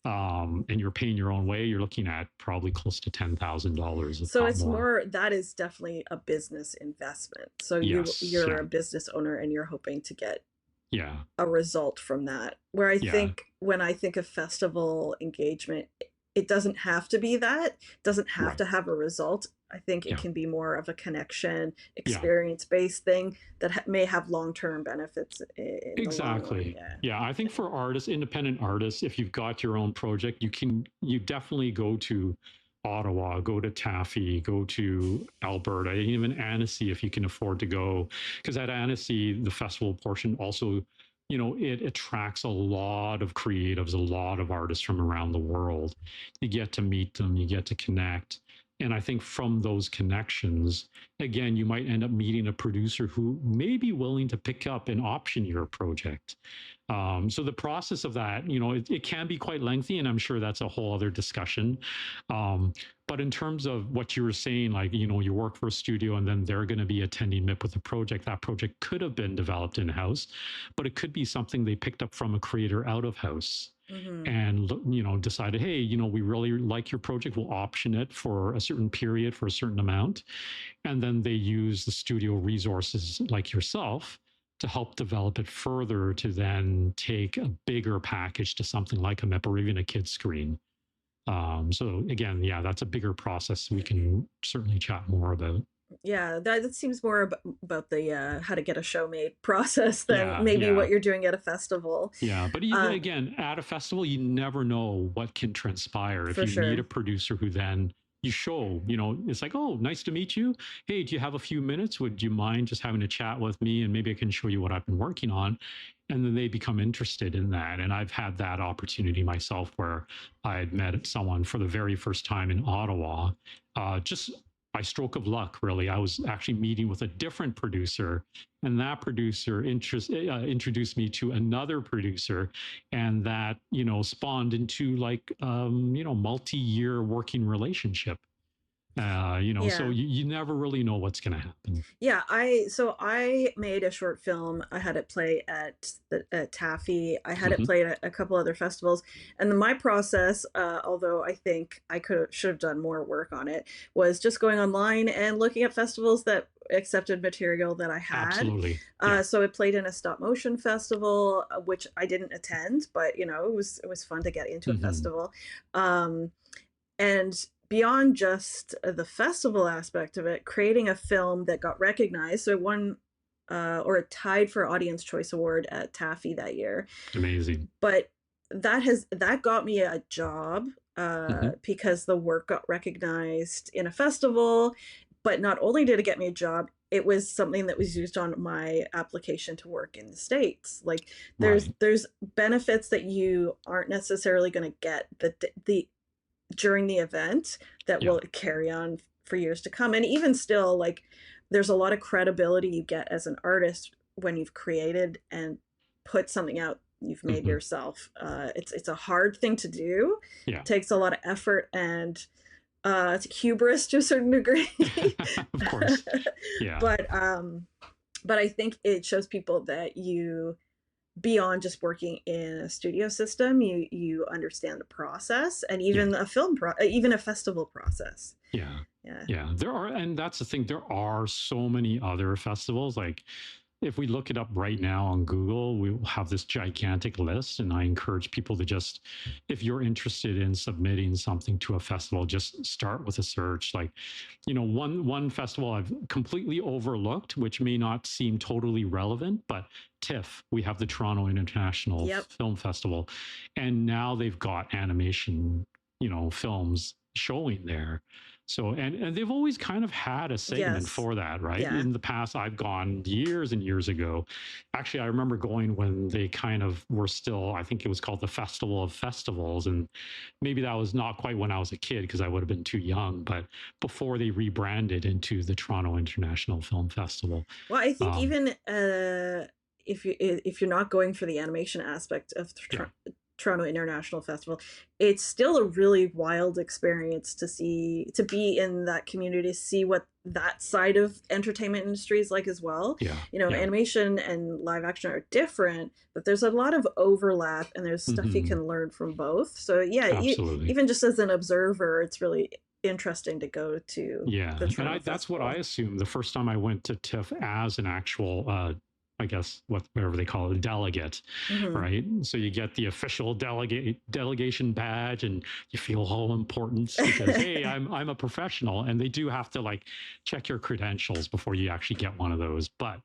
and you're paying your own way, you're looking at probably close to $10,000, if So not it's more. more, that is definitely a business investment. So Yes. you're Yeah. a business owner and you're hoping to get Yeah. a result from that. Where I Yeah. think when I think of festival engagement, it doesn't have to be that, it doesn't have Right. to have a result. I think it Yeah. can be more of a connection, Yeah. experience based thing that may have long term benefits in the long run. Exactly. Yeah. Yeah, I think for artists, independent artists, if you've got your own project, you definitely go to Ottawa, go to Taffy, go to Alberta, even Annecy if you can afford to go. Because at Annecy, the festival portion also, it attracts a lot of creatives, a lot of artists from around the world. You get to meet them, you get to connect. And I think from those connections, again, you might end up meeting a producer who may be willing to pick up and option your project. So the process of that, it can be quite lengthy, and I'm sure that's a whole other discussion. Um, but in terms of what you were saying, like, you work for a studio and then they're going to be attending MIP with a project, that project could have been developed in house, but it could be something they picked up from a creator out of house Mm-hmm. and decided, hey, we really like your project, we'll option it for a certain period for a certain amount, and then they use the studio resources like yourself to help develop it further to then take a bigger package to something like a MIP or even a kid screen. So again, yeah, that's a bigger process we can certainly chat more about. Yeah, that seems more about the how to get a show made process than Yeah, maybe yeah. what you're doing at a festival. Yeah, but even Uh, again, at a festival, you never know what can transpire. If for you meet a sure. producer who then you show, it's like, oh, nice to meet you. Hey, do you have a few minutes? Would you mind just having a chat with me? And maybe I can show you what I've been working on. And then they become interested in that. And I've had that opportunity myself where I had met someone for the very first time in Ottawa, just by stroke of luck, really. I was actually meeting with a different producer, and that producer introduced me to another producer, and that spawned into like multi-year working relationship. So Yeah. you never really know what's going to happen. Yeah, I made a short film. I had it play at Taffy. I had it Hmm. play at a couple other festivals. And then my process, although I think I should have done more work on it, was just going online and looking at festivals that accepted material that I had. Absolutely. Yeah. So it played in a stop motion festival, which I didn't attend, but it was fun to get into a Hmm. festival. Um, and beyond just the festival aspect of it, creating a film that got recognized. So it won or it tied for Audience Choice Award at Taffy that year. Amazing. But that got me a job Hmm. because the work got recognized in a festival. But not only did it get me a job, it was something that was used on my application to work in the States. Like Right. there's benefits that you aren't necessarily going to get the during the event that Yeah. will carry on for years to come. And even still, like there's a lot of credibility you get as an artist when you've created and put something out you've made Hmm. yourself. It's a hard thing to do. Yeah. It takes a lot of effort and it's hubris to a certain degree. Of course. Yeah. but um, but I think it shows people that you, beyond just working in a studio system, you understand the process and Yeah. even even a festival process. Yeah. Yeah. Yeah. There are, and that's the thing, there are so many other festivals. Like, if we look it up right now on Google, we will have this gigantic list. And I encourage people to just, if you're interested in submitting something to a festival, just start with a search. Like, one festival I've completely overlooked, which may not seem totally relevant, but TIFF, we have the Toronto International Yep. Film Festival, and now they've got animation, films showing there. So, and they've always kind of had a segment Yes. for that, right? Yeah. In the past, I've gone years and years ago. Actually, I remember going when they kind of were still, I think it was called the Festival of Festivals. And maybe that was not quite when I was a kid because I would have been too young, but before they rebranded into the Toronto International Film Festival. Well, I think Um, even if you're not going for the animation aspect of yeah. Toronto International Festival, it's still a really wild experience to be in that community, to see what that side of entertainment industry is like as well. Yeah. Yeah. Animation and live action are different, but there's a lot of overlap and there's stuff you Hmm. can learn from both. So yeah, Absolutely. even just as an observer, it's really interesting to go to Yeah, the and Toronto that's what I Festival. assumed the first time I went to TIFF as an actual, I guess whatever they call it, delegate, Hmm. right? So you get the official delegation badge, and you feel all important because hey, I'm a professional, and they do have to like check your credentials before you actually get one of those. But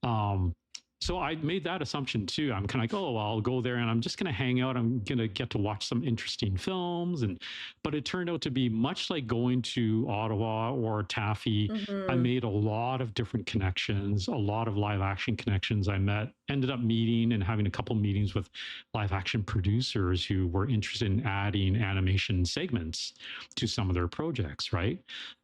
um, so I made that assumption too. I'm kind of like, oh, well, I'll go there and I'm just going to hang out. I'm going to get to watch some interesting films, and but it turned out to be much like going to Ottawa or Taffy. I Hmm. made a lot of different connections, a lot of live action connections. Ended up meeting and having a couple meetings with live action producers who were interested in adding animation segments to some of their projects, right?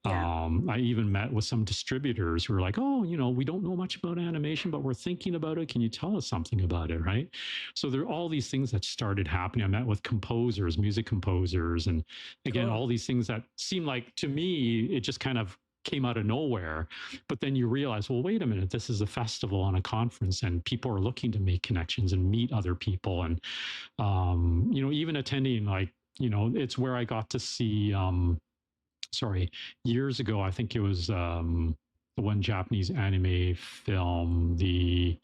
Yeah. I even met with some distributors who were like, oh, we don't know much about animation, but we're thinking about it. Can you tell us something about it, right? So there are all these things that started happening. I met with composers, music composers, and again, Cool. all these things that seem like, to me, it just kind of came out of nowhere. But then you realize, well, wait a minute, this is a festival and a conference, and people are looking to make connections and meet other people. And, even attending, like, it's where I got to see, sorry, years ago, I think it was the one Japanese anime film, the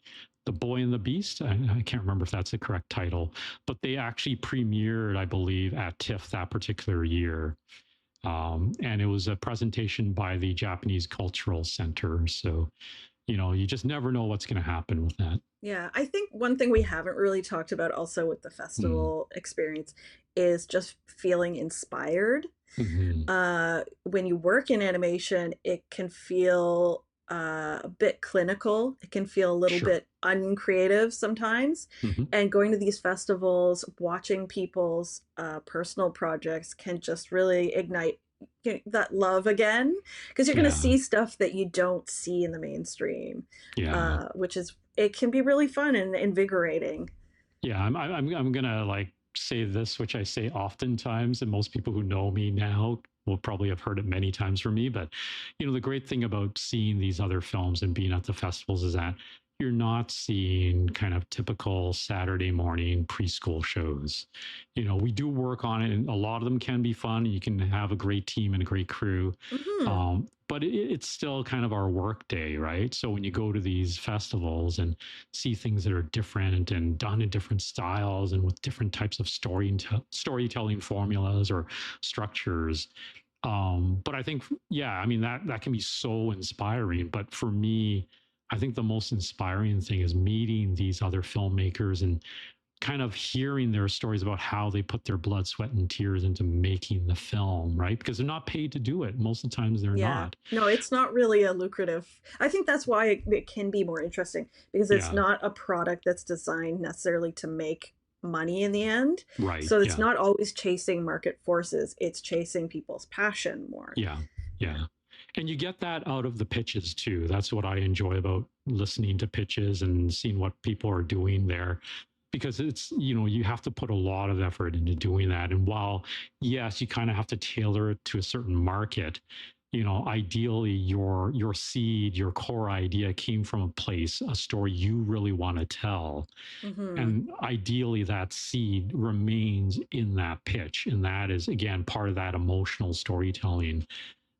Boy and the Beast. I can't remember if that's the correct title, but they actually premiered, I believe, at TIFF that particular year. And it was a presentation by the Japanese Cultural Center. So, you just never know what's going to happen with that. Yeah, I think one thing we haven't really talked about also with the Mm. festival experience is just feeling inspired. Mm-hmm. When you work in animation, it can feel a bit clinical. It can feel a little Sure. bit uncreative sometimes. Mm-hmm. And going to these festivals, watching people's personal projects can just really ignite that love again, because you're going to Yeah. see stuff that you don't see in the mainstream, Yeah. which is it can be really fun and invigorating. Yeah, I'm gonna like say this, which I say oftentimes, and most people who know me now will probably have heard it many times from me. But the great thing about seeing these other films and being at the festivals is that you're not seeing kind of typical Saturday morning preschool shows. We do work on it, and a lot of them can be fun. You can have a great team and a great crew, Hmm. but it's still kind of our work day, right? So when you go to these festivals and see things that are different and done in different styles and with different types of storytelling formulas or structures, But I think, yeah, I mean, that can be so inspiring. But for me, I think the most inspiring thing is meeting these other filmmakers and kind of hearing their stories about how they put their blood, sweat, and tears into making the film, right? Because they're not paid to do it. Most of the times they're Yeah. not. No, it's not really a lucrative. I think that's why it can be more interesting because it's Yeah. not a product that's designed necessarily to make money in the end. Right. So it's Yeah. not always chasing market forces, it's chasing people's passion more. Yeah. Yeah. Yeah. And you get that out of the pitches too. That's what I enjoy about listening to pitches and seeing what people are doing there, because it's, you have to put a lot of effort into doing that. And while, yes, you kind of have to tailor it to a certain market, ideally your seed, your core idea came from a place, a story you really want to tell. Hmm. And ideally that seed remains in that pitch. And that is, again, part of that emotional storytelling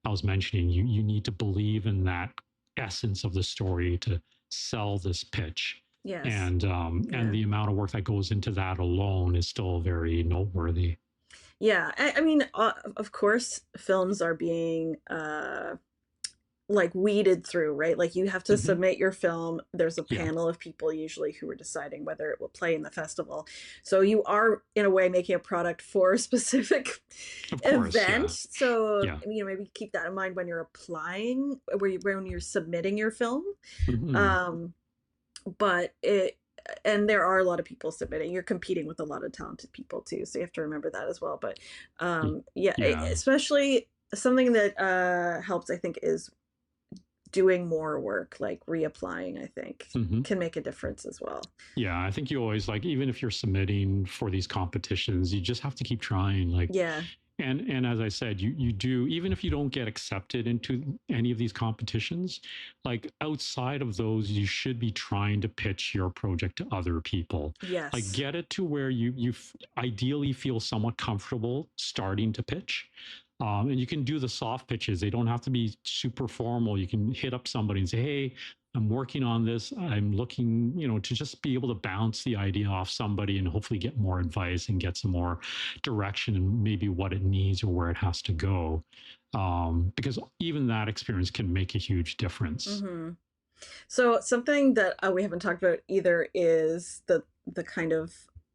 I was mentioning. You need to believe in that essence of the story to sell this pitch. Yes. And Yeah. the amount of work that goes into that alone is still very noteworthy. Yeah. I mean, of course, films are being like weeded through, right? Like you have to Hmm. submit your film. There's a Yeah, panel of people usually who are deciding whether it will play in the festival. So you are in a way making a product for a specific of course. event. Yeah, So yeah. maybe keep that in mind when you're applying, when you're submitting your film. Hmm. Um, but it and there are a lot of people submitting. You're competing with a lot of talented people too, so you have to remember that as well. But yeah, Yeah. especially something that helps, I think, is doing more work, like reapplying, I think, Hmm. can make a difference as well. Yeah, I think you always, like, even if you're submitting for these competitions, you just have to keep trying. Like, Yeah. and as I said, you do, even if you don't get accepted into any of these competitions, like outside of those, you should be trying to pitch your project to other people. Like, Yes. get it to where you ideally feel somewhat comfortable starting to pitch. And you can do the soft pitches. They don't have to be super formal. You can hit up somebody and say, "Hey, I'm working on this. I'm looking, to just be able to bounce the idea off somebody and hopefully get more advice and get some more direction and maybe what it needs or where it has to go." Because even that experience can make a huge difference. Hmm. So something that we haven't talked about either is the kind of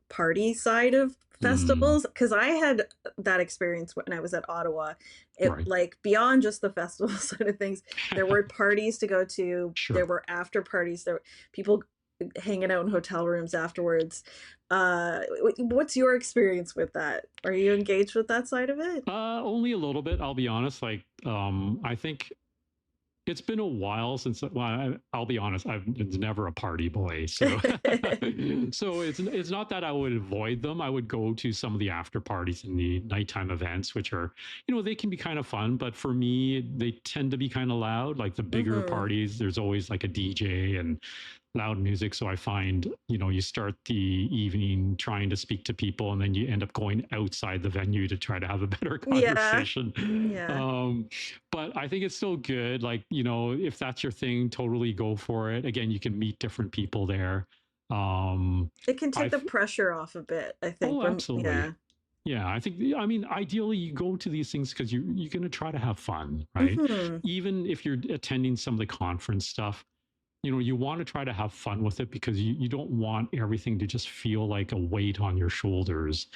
party side of Mm, festivals, because I had that experience when I was at Ottawa. It, right. like, beyond just the festival side of things, there were parties to go to, there Sure. were after parties, there were people hanging out in hotel rooms afterwards. What's your experience with that? Are you engaged with that side of it? Only a little bit, I'll be honest. Like, I think it's been a while since. Well, I'll be honest. I've was never a party boy, so so it's not that I would avoid them. I would go to some of the after parties and the nighttime events, which are, they can be kind of fun. But for me, they tend to be kind of loud. Like the bigger Hmm. parties, there's always like a DJ and loud music. So I find, you start the evening trying to speak to people and then you end up going outside the venue to try to have a better Yeah. conversation. Yeah. But I think it's still good. Like, if that's your thing, totally go for it. Again, you can meet different people there. It can take the I've, pressure off a bit, I think, oh, when, yeah. absolutely. Yeah, I mean, ideally, you go to these things because you're going to try to have fun, right? Hmm. Even if you're attending some of the conference stuff, you want to try to have fun with it because you don't want everything to just feel like a weight on your shoulders.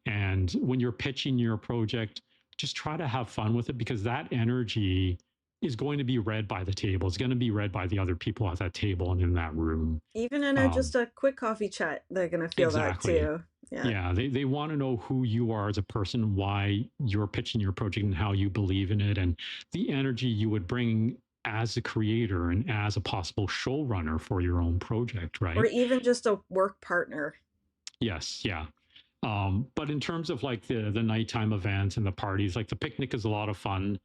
And when you're pitching your project, just try to have fun with it because that energy is going to be read by the table. It's going to be read by the other people at that table and in that room. Even in just Um, a quick coffee chat, they're gonna feel that exactly. too. Yeah. Yeah, they want to know who you are as a person, why you're pitching your project, and how you believe in it, and the energy you would bring as a creator and as a possible showrunner for your own project, Or right? even just a work partner. Yes, yeah. But in terms of like the nighttime events and the parties, like the picnic is a lot of fun.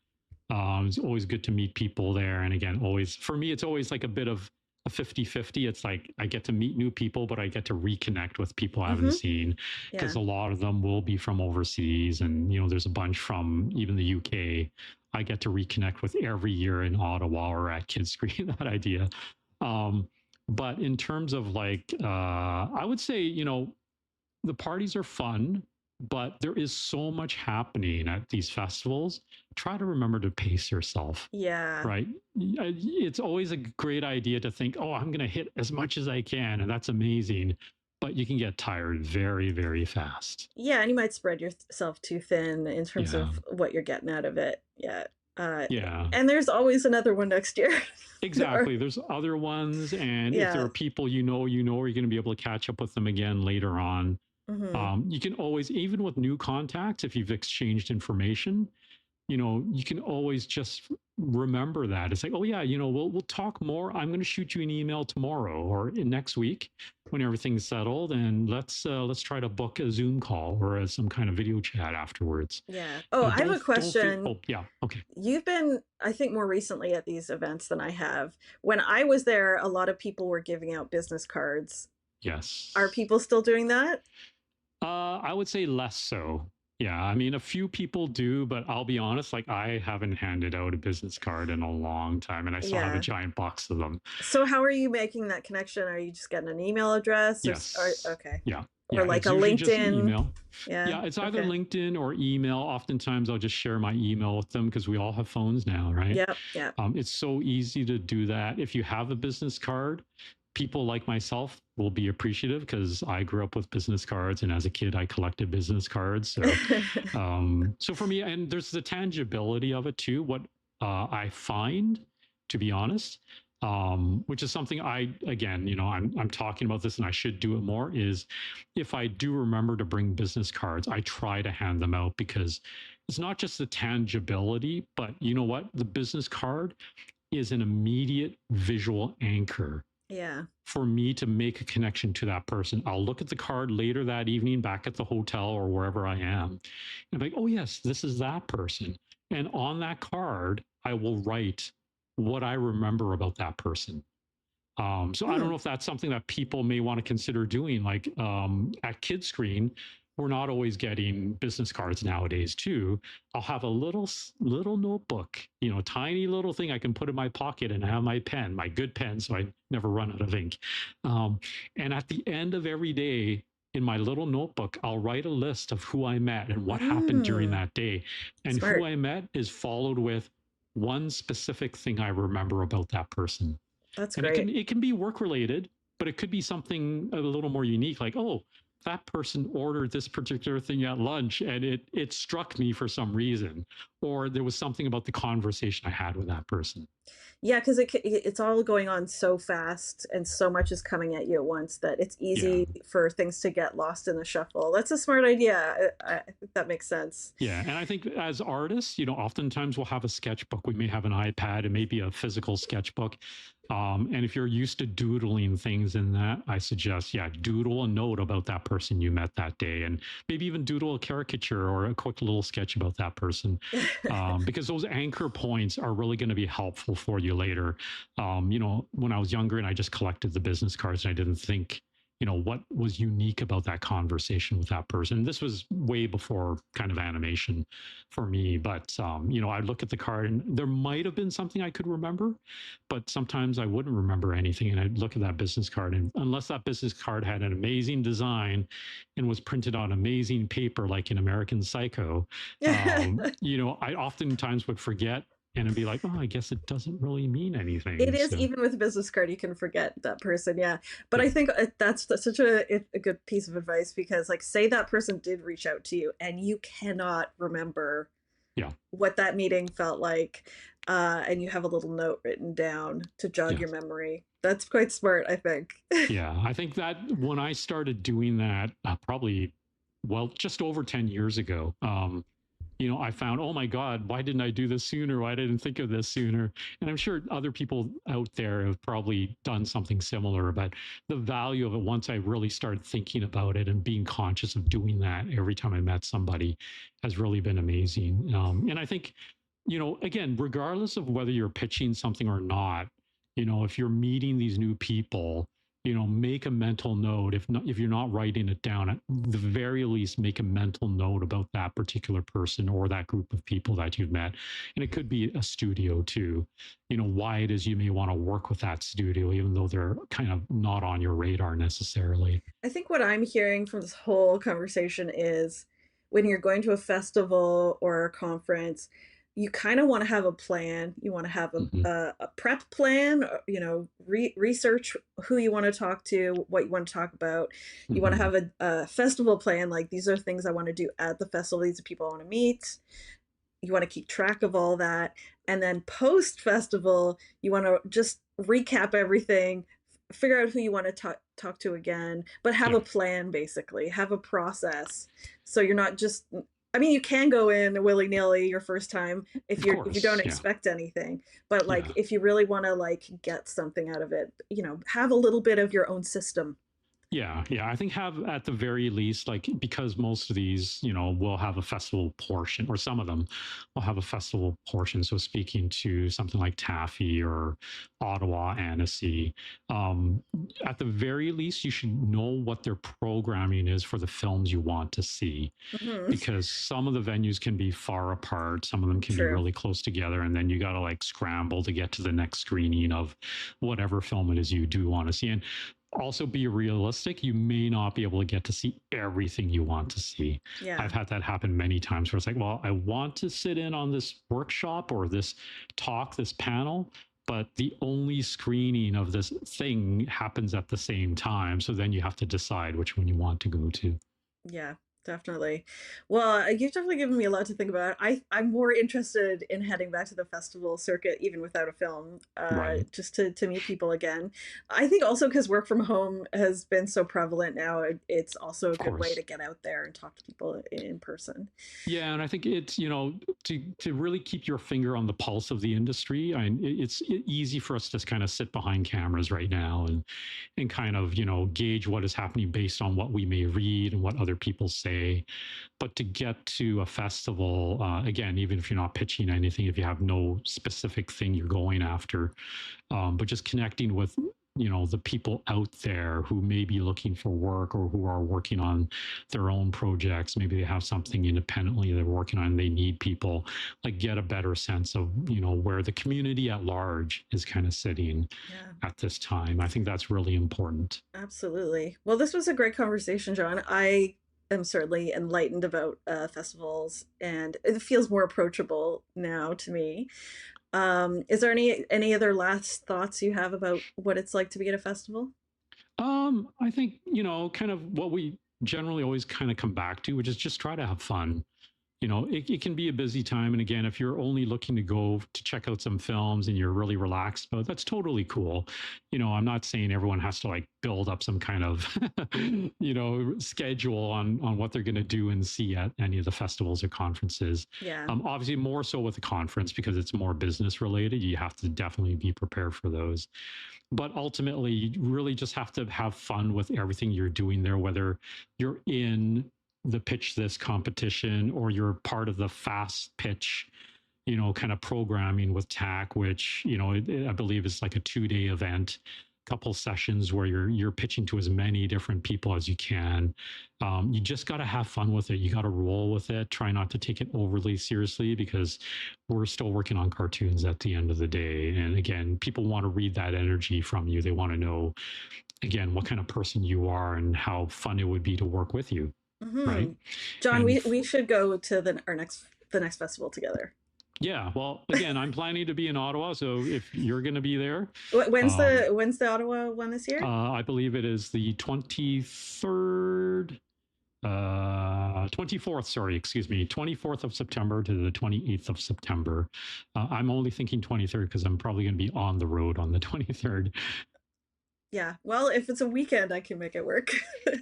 It's always good to meet people there. And again, always for me, it's always like a bit of a 50-50. It's like I get to meet new people, but I get to reconnect with people I haven't Hmm. seen because Yeah. a lot of them will be from overseas. And, there's a bunch from even the UK. I get to reconnect with every year in Ottawa or at Kids Screen, that idea. Um, but in terms of like, I would say, the parties are fun. but there is so much happening at these festivals. Try to remember to pace yourself, Yeah. right? It's always a great idea to think, oh, I'm going to hit as much as I can, and that's amazing. But you can get tired very, very fast. Yeah, and you might spread yourself too thin in terms Yeah. of what you're getting out of it. Yeah. Uh, Yeah. and there's always another one next year. Or, Exactly. There's other ones. And if there yeah. are people you're going to be able to catch up with them again later on. Hmm. You can always, even with new contacts, if you've exchanged information, you can always just remember that. It's like, oh yeah, we'll talk more. I'm going to shoot you an email tomorrow or next week when everything's settled, and let's try to book a Zoom call or some kind of video chat afterwards. Yeah. Oh, I have a Don't feel. question. Oh yeah, okay, You've been, I think, more recently at these events than I have. When I was there, a lot of people were giving out business cards. Are yes. people still doing that? I would say less so. Yeah, I mean, a few people do, but I'll be honest, like I haven't handed out a business card in a long time, and I still have a Yeah. giant box of them. So how are you making that connection? Are you just getting an email address or Yes. okay. Yeah. Or Yeah. like a It's usually just LinkedIn? email. Yeah. Yeah. It's either Okay. LinkedIn or email. Oftentimes I'll just share my email with them because we all have phones now, right? Yep. Yep. It's so easy to do that. If you have a business card, people like myself will be appreciative because I grew up with business cards, and as a kid I collected business cards. So for me, and there's the tangibility of it too. What I find, to be honest, which is something I, again, I'm talking about this and I should do it more, is if I do remember to bring business cards, I try to hand them out because it's not just the tangibility, but you know what? The business card is an immediate visual anchor Yeah. for me to make a connection to that person. I'll look at the card later that evening back at the hotel or wherever I am, and I'm like, oh, yes, this is that person. And on that card, I will write what I remember about that person. So I don't Hmm. know if that's something that people may want to consider doing. Like at Kid Screen, we're not always getting business cards nowadays too. I'll have a little notebook, tiny little thing I can put in my pocket and have my pen, my good pen, so I never run out of ink. Um, and at the end of every day, in my little notebook, I'll write a list of who I met and what happened during Mm. that day. And who Smart. I met is followed with one specific thing I remember about that person. That's And great. it can be work related, but it could be something a little more unique, like, oh, that person ordered this particular thing at lunch and it struck me for some reason, or there was something about the conversation I had with that person. Yeah, because it's all going on so fast and so much is coming at you at once that it's Yeah. easy for things to get lost in the shuffle. That's a smart idea. I think that makes sense. Yeah, and I think as artists, oftentimes we'll have a sketchbook. We may have an iPad and maybe a physical sketchbook. And if you're used to doodling things in that, I suggest, yeah, doodle a note about that person you met that day, and maybe even doodle a caricature or a quick little sketch about that person, because those anchor points are really going to be helpful for you later. When I was younger and I just collected the business cards and I didn't think what was unique about that conversation with that person. This was way before kind of animation for me, but I look at the card and there might have been something I could remember, but sometimes I wouldn't remember anything, and I'd look at that business card, and unless that business card had an amazing design and was printed on amazing paper like in American Psycho, I oftentimes would forget and I'd be like, oh, I guess it doesn't really mean It anything. is, So even with a business card, you can forget that person. Yeah. But yeah, I think that's such a good piece of advice because, like, say that person did reach out to you and you cannot remember yeah, what that meeting felt like, and you have a little note written down to jog yeah. your memory. That's quite smart, I think. Yeah, I think that when I started doing that, probably, well, just over 10 years ago, I found, oh my God, why didn't I do this sooner? Why didn't I think of this sooner? And I'm sure other people out there have probably done something similar, but the value of it, once I really started thinking about it and being conscious of doing that every time I met somebody, has really been amazing. And I think, again, regardless of whether you're pitching something or not, if you're meeting these new people, make a mental note. If you're not writing it down, at the very least, make a mental note about that particular person or that group of people that you've met. And it could be a studio too, why it is you may want to work with that studio, even though they're kind of not on your radar necessarily. I think what I'm hearing from this whole conversation is when you're going to a festival or a conference, you kind of want to have a plan. You want to have Hmm. a prep plan, research who you want to talk to, what you want to talk about. You want to Hmm. have a festival plan, like these are things I want to do at the festival, these are people I want to meet. You want to keep track of all that. And then post festival, you want to just recap everything, figure out who you want to talk to again, but have Yeah, a plan, basically, have a process. So you're not just, I mean, you can go in willy-nilly your first time of if you don't course. Yeah. expect anything, but like Yeah. if you really want to like get something out of it, have a little bit of your own system. Yeah, yeah. I think have at the very least, like because most of these, will have a festival portion, or some of them will have a festival portion. So speaking to something like Taffy or Ottawa Annecy, um, at the very least, you should know what their programming is for the films you want to see, Hmm. because some of the venues can be far apart, some of them can be True. really close together, and then you got to like scramble to get to the next screening of whatever film it is you do want to see. And also be realistic, you may not be able to get to see everything you want to see. Yeah. I've had that happen many times where it's like, well, I want to sit in on this workshop or this talk, this panel, but the only screening of this thing happens at the same time, so then you have to decide which one you want to go to. Yeah, definitely. Well, you've definitely given me a lot to think about. I'm more interested in heading back to the festival circuit, even without a film, Right. just to meet people again. I think also because work from home has been so prevalent now, it's also a Of good way course. to get out there and talk to people in person. Yeah, and I think it's to really keep your finger on the pulse of the industry. It's easy for us to kind of sit behind cameras right now and kind of gauge what is happening based on what we may read and what other people say. But to get to a festival, again, even if you're not pitching anything, if you have no specific thing you're going after, but just connecting with the people out there who may be looking for work or who are working on their own projects. Maybe they have something independently they're working on, they need people, like get a better sense of where the community at large is kind of sitting Yeah, at this time. I think that's really important. absolutely. Well, this was a great conversation, John. I am certainly enlightened about festivals, and it feels more approachable now to me. Is there any other last thoughts you have about what it's like to be at a festival? I think kind of what we generally always kind of come back to, which is just try to have fun. It can be a busy time. And again, if you're only looking to go to check out some films and you're really relaxed about it, that's totally cool. I'm not saying everyone has to like build up some kind of, schedule on what they're going to do and see at any of the festivals or conferences. Yeah. Obviously, more so with the conference because it's more business related. You have to definitely be prepared for those. But ultimately, you really just have to have fun with everything you're doing there, whether you're in the pitch this competition or you're part of the fast pitch kind of programming with TAC, which I believe is like a 2-day event, couple sessions where you're pitching to as many different people as you can. You just got to have fun with it. You got to roll with it. Try not to take it overly seriously because we're still working on cartoons at the end of the day. And again, people want to read that energy from you. They want to know again what kind of person you are and how fun it would be to work with you, right? Hmm. John, And we should go to the next festival together. yeah, well, again, I'm planning to be in Ottawa, so if you're going to be there, When's the Ottawa one this year? I believe it is the 23rd, 24th, sorry, excuse me, 24th of September to the 28th of September. I'm only thinking 23rd because I'm probably going to be on the road on the 23rd. Yeah. Well, if it's a weekend, I can make it work.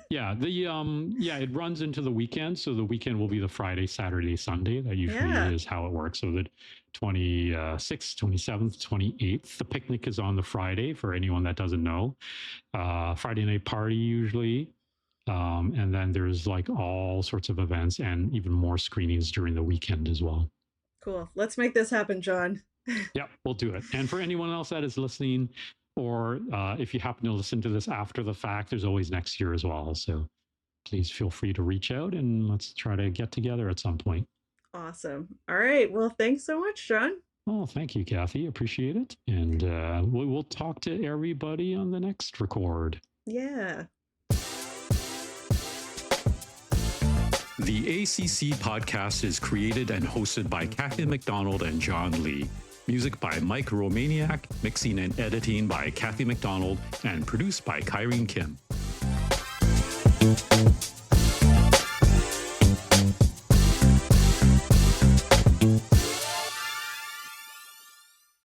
Yeah, it runs into the weekend, so the weekend will be the Friday, Saturday, Sunday. That usually Yeah. is how it works. So the 26th, 27th, 28th. The picnic is on the Friday for anyone that doesn't know. Friday night party usually. And then there's like all sorts of events and even more screenings during the weekend as well. Cool. Let's make this happen, John. Yeah, we'll do it. And for anyone else that is listening, or if you happen to listen to this after the fact, there's always next year as well. So please feel free to reach out and let's try to get together at some point. Awesome. All right. Well, thanks so much, John. Oh, thank you, Kathy. Appreciate it. And we'll talk to everybody on the next record. Yeah. The ACC podcast is created and hosted by Kathy McDonald and John Lee. Music by Mike Romaniak, mixing and editing by Kathy McDonald, and produced by Kyrene Kim.